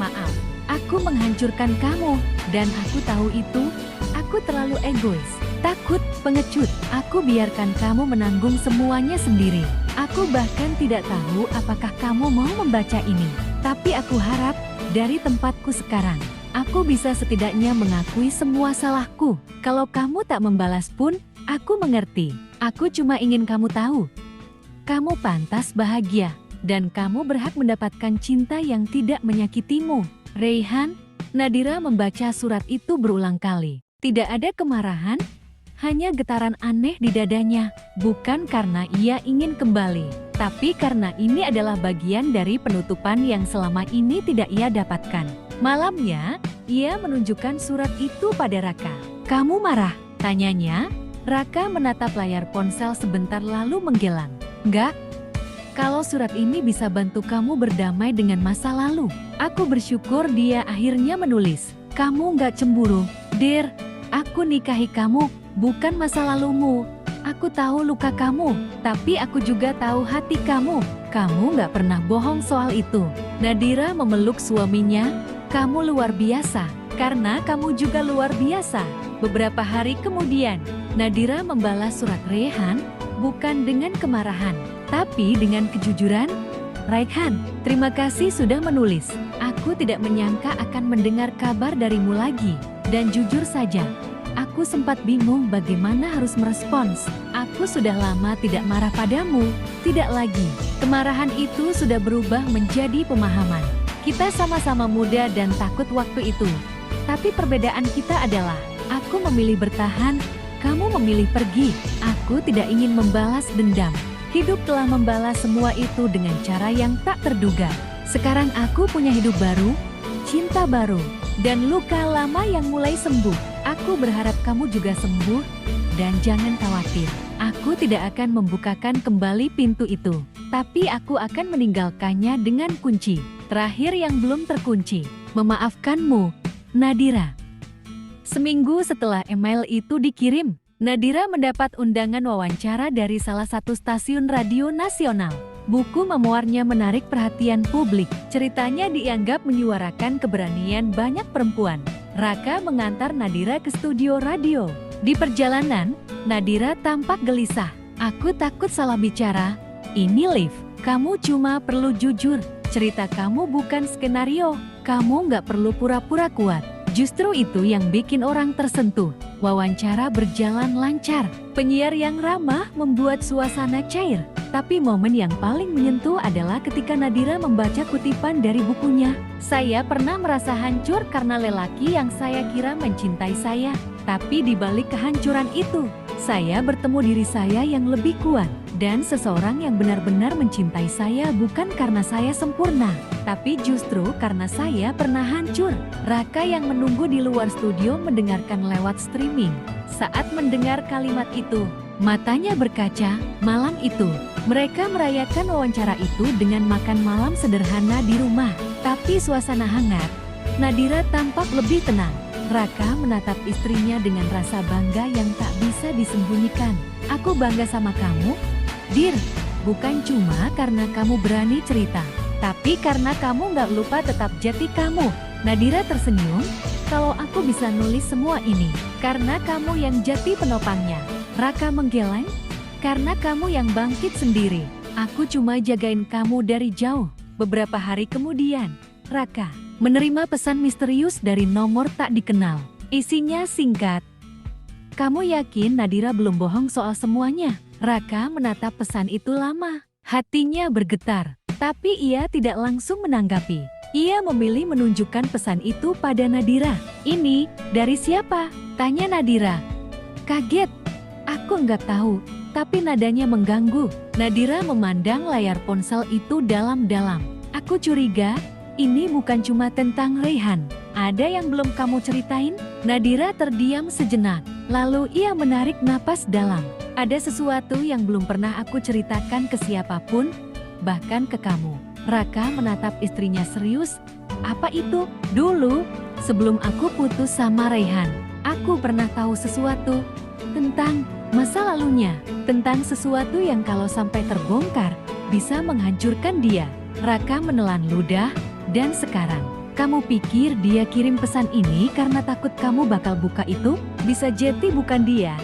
Maaf, aku menghancurkan kamu, dan aku tahu itu. Aku terlalu egois, takut, pengecut. Aku biarkan kamu menanggung semuanya sendiri. Aku bahkan tidak tahu apakah kamu mau membaca ini. Tapi aku harap, dari tempatku sekarang, aku bisa setidaknya mengakui semua salahku. Kalau kamu tak membalas pun, aku mengerti. Aku cuma ingin kamu tahu. Kamu pantas bahagia, dan kamu berhak mendapatkan cinta yang tidak menyakitimu. Raihan. Nadira membaca surat itu berulang kali. Tidak ada kemarahan, hanya getaran aneh di dadanya. Bukan karena ia ingin kembali, tapi karena ini adalah bagian dari penutupan yang selama ini tidak ia dapatkan. Malamnya, ia menunjukkan surat itu pada Raka. Kamu marah? Tanyanya. Raka menatap layar ponsel sebentar lalu menggelang. Enggak. Kalau surat ini bisa bantu kamu berdamai dengan masa lalu. Aku bersyukur dia akhirnya menulis. Kamu nggak cemburu, Dear. Aku nikahi kamu, bukan masa lalumu. Aku tahu luka kamu, tapi aku juga tahu hati kamu. Kamu nggak pernah bohong soal itu. Nadira memeluk suaminya. Kamu luar biasa, karena kamu juga luar biasa. Beberapa hari kemudian, Nadira membalas surat Raihan, bukan dengan kemarahan, tapi dengan kejujuran. Raihan, terima kasih sudah menulis. Aku tidak menyangka akan mendengar kabar darimu lagi. Dan jujur saja, aku sempat bingung bagaimana harus merespons. Aku sudah lama tidak marah padamu. Tidak lagi. Kemarahan itu sudah berubah menjadi pemahaman. Kita sama-sama muda dan takut waktu itu. Tapi perbedaan kita adalah, aku memilih bertahan, kamu memilih pergi. Aku tidak ingin membalas dendam. Hidup telah membalas semua itu dengan cara yang tak terduga. Sekarang aku punya hidup baru, cinta baru, dan luka lama yang mulai sembuh. Aku berharap kamu juga sembuh, dan jangan khawatir. Aku tidak akan membukakan kembali pintu itu, tapi aku akan meninggalkannya dengan kunci terakhir yang belum terkunci. Memaafkanmu, Nadira. Seminggu setelah email itu dikirim, Nadira mendapat undangan wawancara dari salah satu stasiun radio nasional. Buku memuarnya menarik perhatian publik. Ceritanya dianggap menyuarakan keberanian banyak perempuan. Raka mengantar Nadira ke studio radio. Di perjalanan, Nadira tampak gelisah. Aku takut salah bicara. Ini live. Kamu cuma perlu jujur. Cerita kamu bukan skenario. Kamu nggak perlu pura-pura kuat. Justru itu yang bikin orang tersentuh. Wawancara berjalan lancar. Penyiar yang ramah membuat suasana cair. Tapi momen yang paling menyentuh adalah ketika Nadira membaca kutipan dari bukunya. Saya pernah merasa hancur karena lelaki yang saya kira mencintai saya. Tapi di balik kehancuran itu, saya bertemu diri saya yang lebih kuat. Dan seseorang yang benar-benar mencintai saya bukan karena saya sempurna, tapi justru karena saya pernah hancur. Raka yang menunggu di luar studio mendengarkan lewat streaming. Saat mendengar kalimat itu, matanya berkaca. Malam itu, mereka merayakan wawancara itu dengan makan malam sederhana di rumah. Tapi suasana hangat. Nadira tampak lebih tenang. Raka menatap istrinya dengan rasa bangga yang tak bisa disembunyikan. Aku bangga sama kamu, Dir. Bukan cuma karena kamu berani cerita, tapi karena kamu gak lupa tetap jati kamu. Nadira tersenyum. Kalau aku bisa nulis semua ini, karena kamu yang jati penopangnya. Raka menggeleng. Karena kamu yang bangkit sendiri. Aku cuma jagain kamu dari jauh. Beberapa hari kemudian, Raka menerima pesan misterius dari nomor tak dikenal. Isinya singkat. Kamu yakin Nadira belum bohong soal semuanya? Raka menatap pesan itu lama. Hatinya bergetar. Tapi ia tidak langsung menanggapi. Ia memilih menunjukkan pesan itu pada Nadira. Ini dari siapa? Tanya Nadira. Kaget. Aku nggak tahu. Tapi nadanya mengganggu. Nadira memandang layar ponsel itu dalam-dalam. Aku curiga. Ini bukan cuma tentang Raihan. Ada yang belum kamu ceritain? Nadira terdiam sejenak. Lalu ia menarik napas dalam. Ada sesuatu yang belum pernah aku ceritakan ke siapapun, bahkan ke kamu. Raka menatap istrinya serius. Apa itu? Dulu, sebelum aku putus sama Raihan, aku pernah tahu sesuatu tentang masa lalunya. Tentang sesuatu yang kalau sampai terbongkar, bisa menghancurkan dia. Raka menelan ludah. Dan sekarang, kamu pikir dia kirim pesan ini karena takut kamu bakal buka itu? Bisa jadi bukan dia,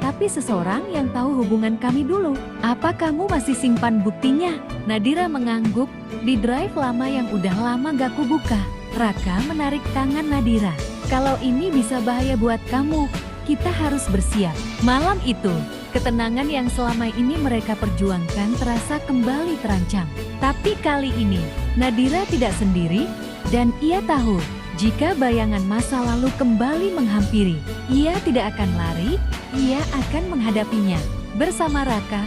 tapi seseorang yang tahu hubungan kami dulu. Apa kamu masih simpan buktinya? Nadira mengangguk. Di drive lama yang udah lama gak kubuka. Raka menarik tangan Nadira. Kalau ini bisa bahaya buat kamu, kita harus bersiap. Malam itu, ketenangan yang selama ini mereka perjuangkan terasa kembali terancam. Tapi kali ini, Nadira tidak sendiri, dan ia tahu, jika bayangan masa lalu kembali menghampiri, ia tidak akan lari, ia akan menghadapinya. Bersama Raka,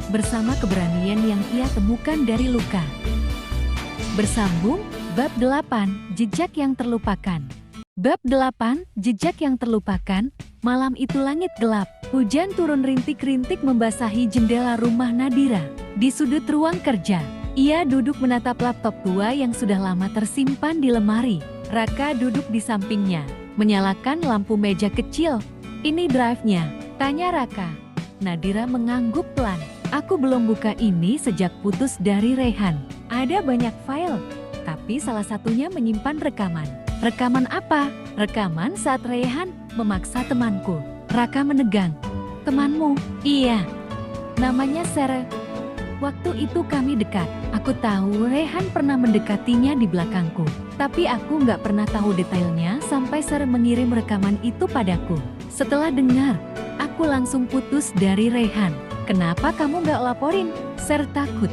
bersama keberanian yang ia temukan dari luka. Bersambung, Bab 8, Jejak yang Terlupakan. Bab 8, Jejak yang Terlupakan. Malam itu langit gelap, hujan turun rintik-rintik membasahi jendela rumah Nadira. Di sudut ruang kerja, ia duduk menatap laptop tua yang sudah lama tersimpan di lemari. Raka duduk di sampingnya, menyalakan lampu meja kecil. Ini drive-nya, tanya Raka. Nadira mengangguk pelan. Aku belum buka ini sejak putus dari Raihan. Ada banyak file, tapi salah satunya menyimpan rekaman. Rekaman apa? Rekaman saat Raihan memaksa temanku. Raka menegang. Temanmu? Iya. Namanya Sarah. Waktu itu kami dekat. Aku tahu Raihan pernah mendekatinya di belakangku. Tapi aku nggak pernah tahu detailnya sampai Sarah mengirim rekaman itu padaku. Setelah dengar, aku langsung putus dari Raihan. Kenapa kamu nggak laporin? Sarah takut.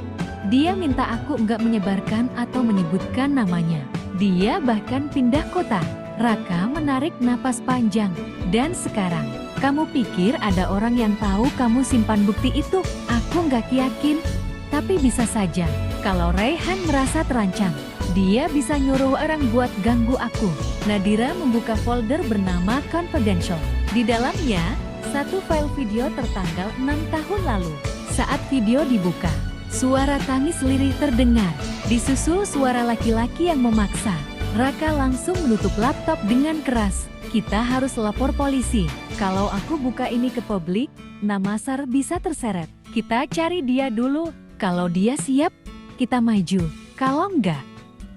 Dia minta aku nggak menyebarkan atau menyebutkan namanya. Dia bahkan pindah kota. Raka menarik napas panjang. Dan sekarang, Kamu pikir ada orang yang tahu kamu simpan bukti itu? Aku nggak yakin. Tapi bisa saja, kalau Raihan merasa terancam, dia bisa nyuruh orang buat ganggu aku. Nadira membuka folder bernama Confidential. Di dalamnya, satu file video tertanggal 6 tahun lalu. Saat video dibuka, suara tangis lirih terdengar, disusul suara laki-laki yang memaksa. Raka langsung menutup laptop dengan keras. Kita harus lapor polisi. Kalau aku buka ini ke publik, nama Sar bisa terseret. Kita cari dia dulu. Kalau dia siap, kita maju. Kalau enggak,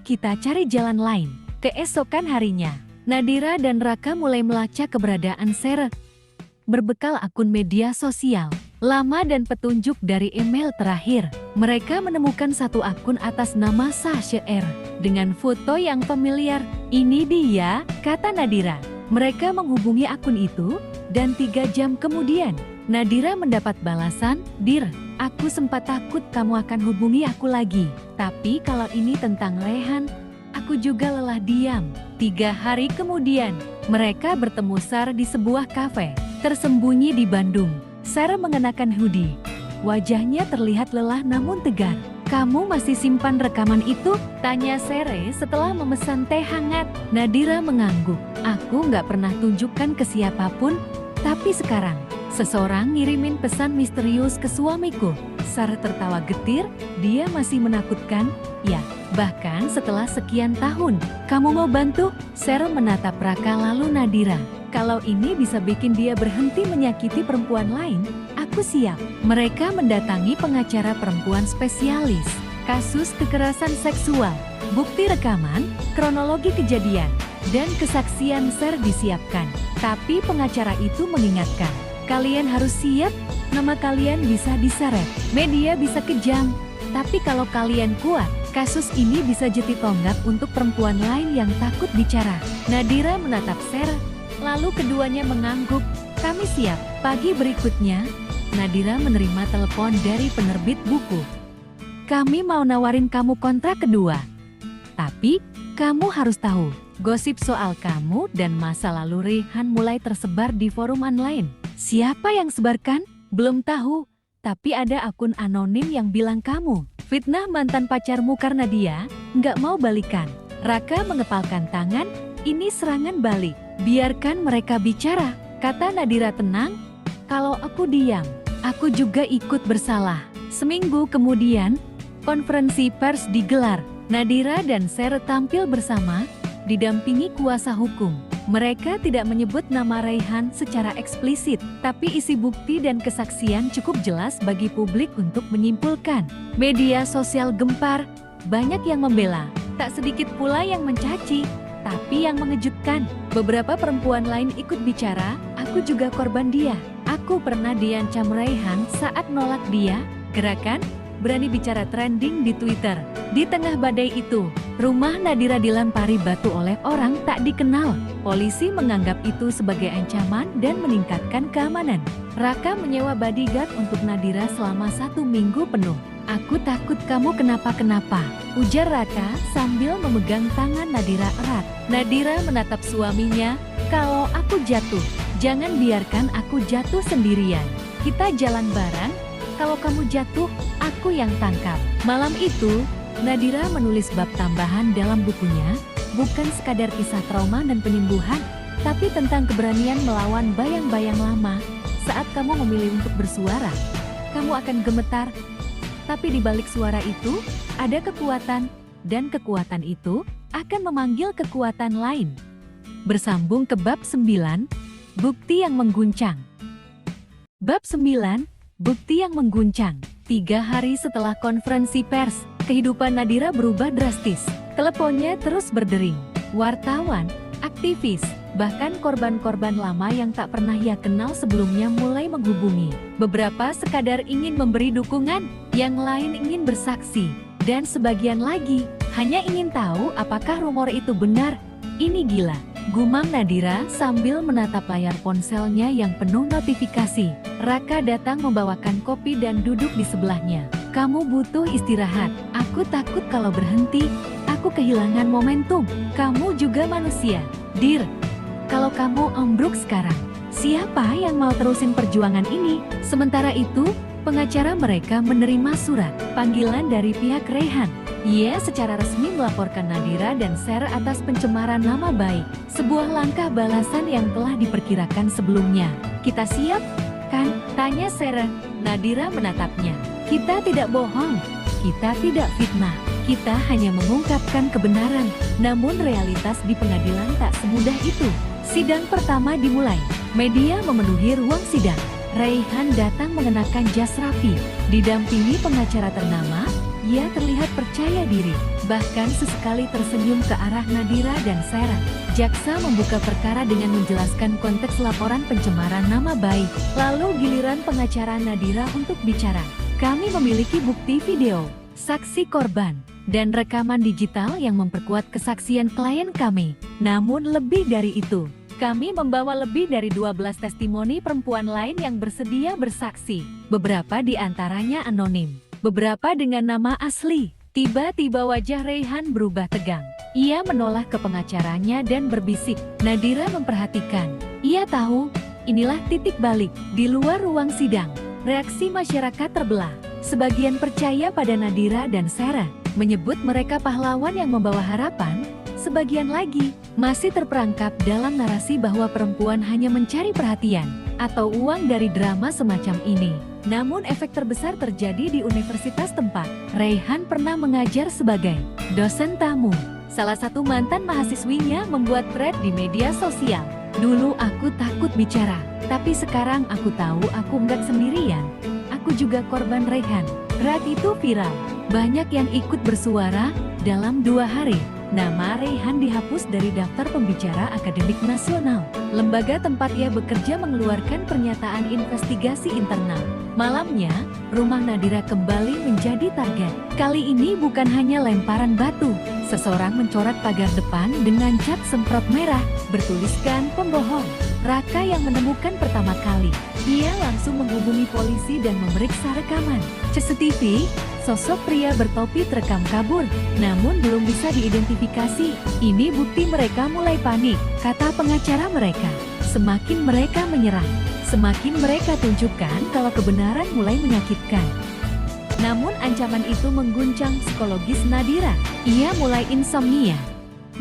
kita cari jalan lain. Keesokan harinya, Nadira dan Raka mulai melacak keberadaan Sar. Berbekal akun media sosial, lama dan petunjuk dari email terakhir, mereka menemukan satu akun atas nama Sasha R. Dengan foto yang familiar. Ini dia, kata Nadira. Mereka menghubungi akun itu, dan 3 jam kemudian, Nadira mendapat balasan, "Dir, aku sempat takut kamu akan hubungi aku lagi. Tapi kalau ini tentang Raihan, aku juga lelah diam." 3 hari kemudian, mereka bertemu Sar di sebuah kafe, tersembunyi di Bandung. Sar mengenakan hoodie. Wajahnya terlihat lelah namun tegar. "Kamu masih simpan rekaman itu?" tanya Sere setelah memesan teh hangat. Nadira mengangguk. "Aku nggak pernah tunjukkan ke siapapun, tapi sekarang, seseorang ngirimin pesan misterius ke suamiku." Sar tertawa getir, dia masih menakutkan. "Ya, bahkan setelah sekian tahun, kamu mau bantu?" Sere menatap Raka lalu Nadira. "Kalau ini bisa bikin dia berhenti menyakiti perempuan lain, aku siap." Mereka mendatangi pengacara perempuan spesialis kasus kekerasan seksual. Bukti rekaman, kronologi kejadian, dan kesaksian Sar disiapkan. Tapi pengacara itu mengingatkan, "Kalian harus siap, nama kalian bisa diseret, media bisa kejam. Tapi kalau kalian kuat, kasus ini bisa jadi tonggak untuk perempuan lain yang takut bicara." Nadira menatap Sar, lalu keduanya mengangguk. "Kami siap." Pagi berikutnya, Nadira menerima telepon dari penerbit buku. "Kami mau nawarin kamu kontrak kedua. Tapi, kamu harus tahu, gosip soal kamu dan masa lalu Raihan mulai tersebar di forum online." "Siapa yang sebarkan?" "Belum tahu, tapi ada akun anonim yang bilang kamu fitnah mantan pacarmu karena dia nggak mau balikan." Raka mengepalkan tangan, "Ini serangan balik." "Biarkan mereka bicara," kata Nadira tenang. "Kalau aku diam, aku juga ikut bersalah." Seminggu kemudian, konferensi pers digelar. Nadira dan Sar tampil bersama, didampingi kuasa hukum. Mereka tidak menyebut nama Raihan secara eksplisit, tapi isi bukti dan kesaksian cukup jelas bagi publik untuk menyimpulkan. Media sosial gempar, banyak yang membela, tak sedikit pula yang mencaci. Tapi yang mengejutkan, beberapa perempuan lain ikut bicara, "Aku juga korban dia. Aku pernah diancam Raihan saat nolak dia." Gerakan berani bicara trending di Twitter. Di tengah badai itu, rumah Nadira dilempari batu oleh orang tak dikenal. Polisi menganggap itu sebagai ancaman dan meningkatkan keamanan. Raka menyewa bodyguard untuk Nadira selama 1 minggu penuh. "Aku takut kamu kenapa-kenapa," ujar Raka sambil memegang tangan Nadira erat. Nadira menatap suaminya, "Kalau aku jatuh, jangan biarkan aku jatuh sendirian. Kita jalan bareng, kalau kamu jatuh, aku yang tangkap." Malam itu, Nadira menulis bab tambahan dalam bukunya, bukan sekadar kisah trauma dan penyembuhan, tapi tentang keberanian melawan bayang-bayang lama. "Saat kamu memilih untuk bersuara, kamu akan gemetar. Tapi di balik suara itu, ada kekuatan, dan kekuatan itu akan memanggil kekuatan lain." Bersambung ke bab 9, bukti yang mengguncang. Bab 9, bukti yang mengguncang. 3 hari setelah konferensi pers, kehidupan Nadira berubah drastis. Teleponnya terus berdering. Wartawan, aktivis, bahkan korban-korban lama yang tak pernah ia kenal sebelumnya mulai menghubungi. Beberapa sekadar ingin memberi dukungan, yang lain ingin bersaksi, dan sebagian lagi hanya ingin tahu apakah rumor itu benar. "Ini gila," gumam Nadira sambil menatap layar ponselnya yang penuh notifikasi. Raka datang membawakan kopi dan duduk di sebelahnya. "Kamu butuh istirahat. Aku takut kalau berhenti, aku kehilangan momentum. Kamu juga manusia, Dir. Kalau kamu ambruk sekarang, Siapa yang mau terusin perjuangan ini? Sementara itu, pengacara mereka menerima surat panggilan dari pihak Raihan. Ia secara resmi melaporkan Nadira dan Sarah atas pencemaran nama baik. Sebuah langkah balasan yang telah diperkirakan sebelumnya. Kita siap, kan? Tanya Sarah. Nadira menatapnya. Kita tidak bohong. Kita tidak fitnah. Kita hanya mengungkapkan kebenaran. Namun realitas di pengadilan tak semudah itu. Sidang pertama dimulai. Media memenuhi ruang sidang. Raihan datang mengenakan jas rapi. Didampingi pengacara ternama, ia terlihat percaya diri. Bahkan sesekali tersenyum ke arah Nadira dan Sarah. Jaksa membuka perkara dengan menjelaskan konteks laporan pencemaran nama baik. Lalu giliran pengacara Nadira untuk bicara. Kami memiliki bukti video, saksi korban, dan rekaman digital yang memperkuat kesaksian klien kami. Namun lebih dari itu, kami membawa lebih dari 12 testimoni perempuan lain yang bersedia bersaksi. Beberapa di antaranya anonim, beberapa dengan nama asli. Tiba-tiba wajah Raihan berubah tegang. Ia menoleh ke pengacaranya dan berbisik. Nadira memperhatikan. Ia tahu, inilah titik balik. Di luar ruang sidang, reaksi masyarakat terbelah. Sebagian percaya pada Nadira dan Sarah, menyebut mereka pahlawan yang membawa harapan. Sebagian lagi masih terperangkap dalam narasi bahwa perempuan hanya mencari perhatian atau uang dari drama semacam ini. Namun efek terbesar terjadi di universitas tempat. Raihan pernah mengajar sebagai dosen tamu. Salah satu mantan mahasiswinya membuat thread di media sosial. Dulu aku takut bicara, tapi sekarang aku tahu aku nggak sendirian. Aku juga korban Raihan. Thread itu viral. Banyak yang ikut bersuara. Dalam 2 hari, nama Raihan dihapus dari daftar pembicara akademik nasional. Lembaga tempat ia bekerja mengeluarkan pernyataan investigasi internal. Malamnya, rumah Nadira kembali menjadi target. Kali ini bukan hanya lemparan batu. Seseorang mencoret pagar depan dengan cat semprot merah, bertuliskan pembohong. Raka yang menemukan pertama kali. Ia langsung menghubungi polisi dan memeriksa rekaman. CCTV, sosok pria bertopi terekam kabur, namun belum bisa diidentifikasi. Ini bukti mereka mulai panik, kata pengacara mereka. Semakin mereka menyerang, semakin mereka tunjukkan kalau kebenaran mulai menyakitkan. Namun ancaman itu mengguncang psikologis Nadira. Ia mulai insomnia,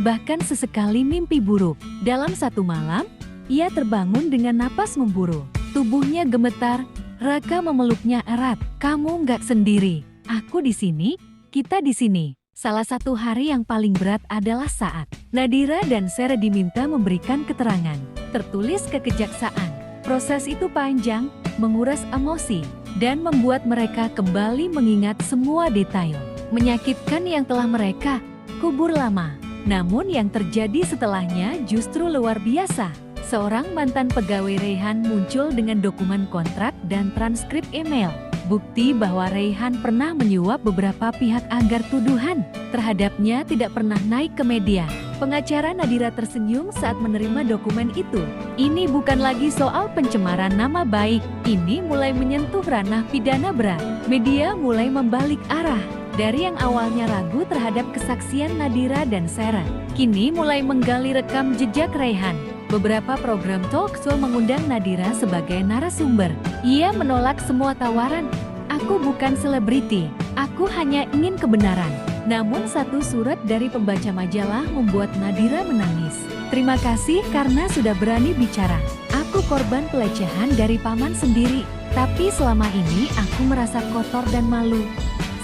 bahkan sesekali mimpi buruk. Dalam satu malam, ia terbangun dengan napas memburu. Tubuhnya gemetar, Raka memeluknya erat. Kamu nggak sendiri, aku di sini, kita di sini. Salah satu hari yang paling berat adalah saat Nadira dan Sarah diminta memberikan keterangan tertulis ke kejaksaan. Proses itu panjang, menguras emosi, dan membuat mereka kembali mengingat semua detail menyakitkan yang telah mereka kubur lama. Namun yang terjadi setelahnya justru luar biasa. Seorang mantan pegawai Raihan muncul dengan dokumen kontrak dan transkrip email. Bukti bahwa Raihan pernah menyuap beberapa pihak agar tuduhan terhadapnya tidak pernah naik ke media. Pengacara Nadira tersenyum saat menerima dokumen itu. Ini bukan lagi soal pencemaran nama baik. Ini mulai menyentuh ranah pidana berat. Media mulai membalik arah. Dari yang awalnya ragu terhadap kesaksian Nadira dan Sarah, kini mulai menggali rekam jejak Raihan. Beberapa program talk show mengundang Nadira sebagai narasumber. Ia menolak semua tawaran. Aku bukan selebriti, aku hanya ingin kebenaran. Namun satu surat dari pembaca majalah membuat Nadira menangis. Terima kasih karena sudah berani bicara. Aku korban pelecehan dari paman sendiri, tapi selama ini aku merasa kotor dan malu.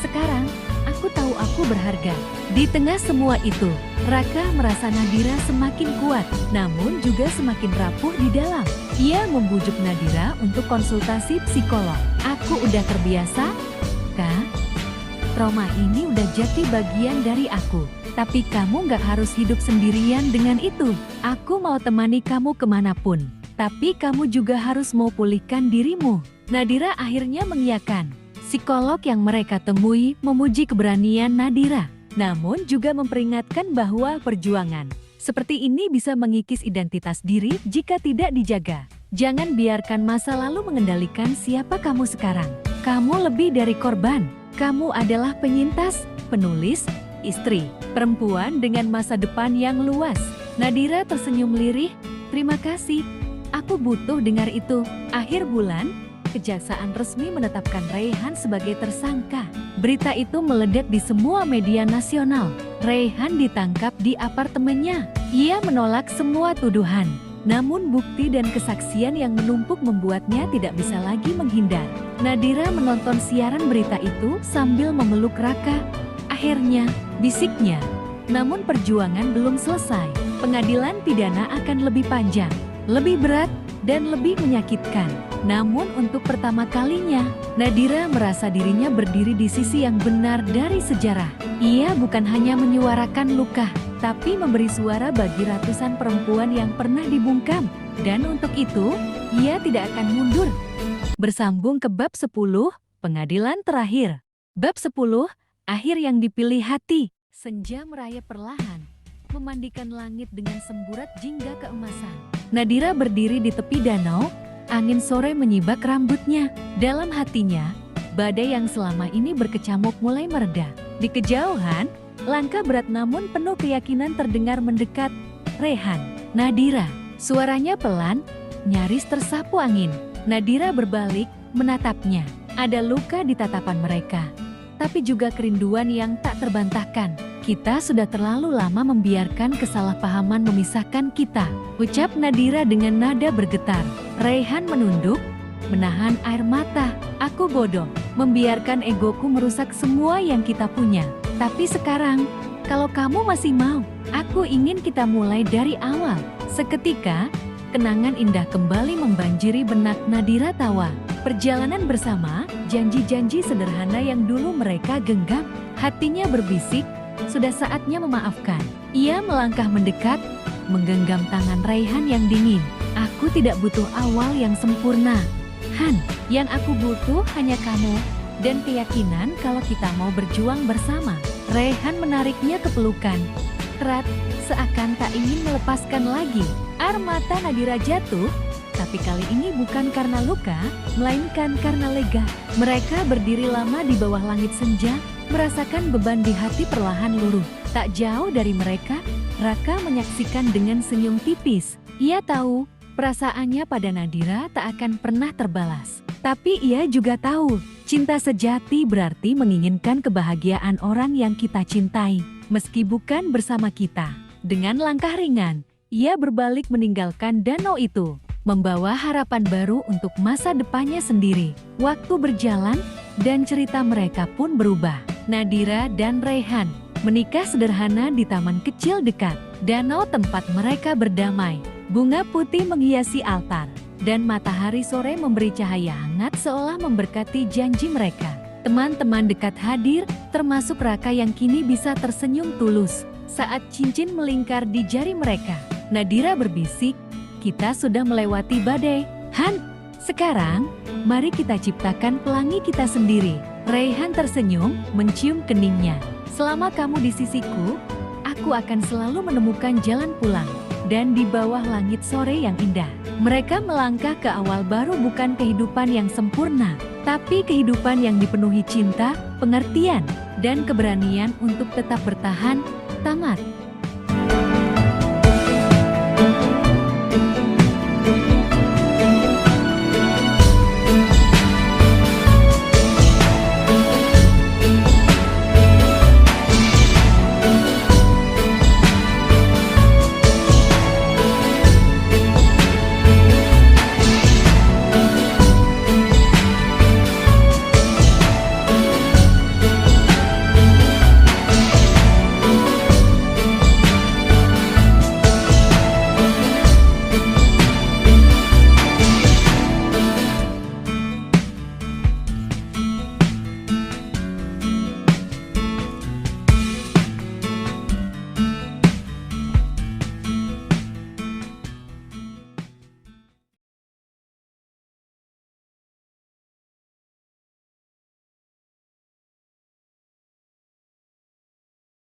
Sekarang, aku tahu aku berharga. Di tengah semua itu, Raka merasa Nadira semakin kuat, namun juga semakin rapuh di dalam. Ia membujuk Nadira untuk konsultasi psikolog. Aku udah terbiasa, Kak. Trauma ini udah jadi bagian dari aku. Tapi kamu gak harus hidup sendirian dengan itu. Aku mau temani kamu kemanapun. Tapi kamu juga harus mau pulihkan dirimu. Nadira akhirnya mengiyakan. Psikolog yang mereka temui memuji keberanian Nadira, namun juga memperingatkan bahwa perjuangan seperti ini bisa mengikis identitas diri jika tidak dijaga. Jangan biarkan masa lalu mengendalikan siapa kamu sekarang. Kamu lebih dari korban. Kamu adalah penyintas, penulis, istri, perempuan dengan masa depan yang luas. Nadira tersenyum lirih. Terima kasih. Aku butuh dengar itu. Akhir bulan, kejaksaan resmi menetapkan Raihan sebagai tersangka. Berita itu meledak di semua media nasional. Raihan ditangkap di apartemennya. Ia menolak semua tuduhan. Namun bukti dan kesaksian yang menumpuk membuatnya tidak bisa lagi menghindar. Nadira menonton siaran berita itu sambil memeluk Raka. Akhirnya, bisiknya. Namun perjuangan belum selesai. Pengadilan pidana akan lebih panjang, lebih berat, dan lebih menyakitkan. Namun untuk pertama kalinya, Nadira merasa dirinya berdiri di sisi yang benar dari sejarah. Ia bukan hanya menyuarakan luka, tapi memberi suara bagi ratusan perempuan yang pernah dibungkam. Dan untuk itu, ia tidak akan mundur. Bersambung ke bab 10, pengadilan terakhir. Bab 10, akhir yang dipilih hati. Senja merayap perlahan, memandikan langit dengan semburat jingga keemasan. Nadira berdiri di tepi danau, angin sore menyibak rambutnya. Dalam hatinya, badai yang selama ini berkecamuk mulai mereda. Di kejauhan, langkah berat namun penuh keyakinan terdengar mendekat. Raihan, Nadira. Suaranya pelan, nyaris tersapu angin. Nadira berbalik, menatapnya. Ada luka di tatapan mereka, tapi juga kerinduan yang tak terbantahkan. Kita sudah terlalu lama membiarkan kesalahpahaman memisahkan kita, ucap Nadira dengan nada bergetar. Raihan menunduk, menahan air mata. Aku bodoh, membiarkan egoku merusak semua yang kita punya. Tapi sekarang, kalau kamu masih mau, aku ingin kita mulai dari awal. Seketika, kenangan indah kembali membanjiri benak Nadira tawa. Perjalanan bersama, janji-janji sederhana yang dulu mereka genggam. Hatinya berbisik, sudah saatnya memaafkan. Ia melangkah mendekat, menggenggam tangan Raihan yang dingin. Aku tidak butuh awal yang sempurna, Han. Yang aku butuh hanya kamu dan keyakinan kalau kita mau berjuang bersama. Raihan menariknya ke pelukan erat, seakan tak ingin melepaskan lagi. Air mata Nadira jatuh, tapi kali ini bukan karena luka, melainkan karena lega. Mereka berdiri lama di bawah langit senja, merasakan beban di hati perlahan luruh. Tak jauh dari mereka, Raka menyaksikan dengan senyum tipis. Ia tahu, perasaannya pada Nadira tak akan pernah terbalas. Tapi ia juga tahu, cinta sejati berarti menginginkan kebahagiaan orang yang kita cintai, meski bukan bersama kita. Dengan langkah ringan, ia berbalik meninggalkan danau itu, membawa harapan baru untuk masa depannya sendiri. Waktu berjalan, dan cerita mereka pun berubah. Nadira dan Raihan menikah sederhana di taman kecil dekat danau tempat mereka berdamai. Bunga putih menghiasi altar, dan matahari sore memberi cahaya hangat seolah memberkati janji mereka. Teman-teman dekat hadir, termasuk Raka yang kini bisa tersenyum tulus saat cincin melingkar di jari mereka. Nadira berbisik, kita sudah melewati badai, Han. Sekarang, mari kita ciptakan pelangi kita sendiri. Raihan tersenyum, mencium keningnya. Selama kamu di sisiku, aku akan selalu menemukan jalan pulang. Dan di bawah langit sore yang indah, mereka melangkah ke awal baru, bukan kehidupan yang sempurna, tapi kehidupan yang dipenuhi cinta, pengertian, dan keberanian untuk tetap bertahan. Tamat.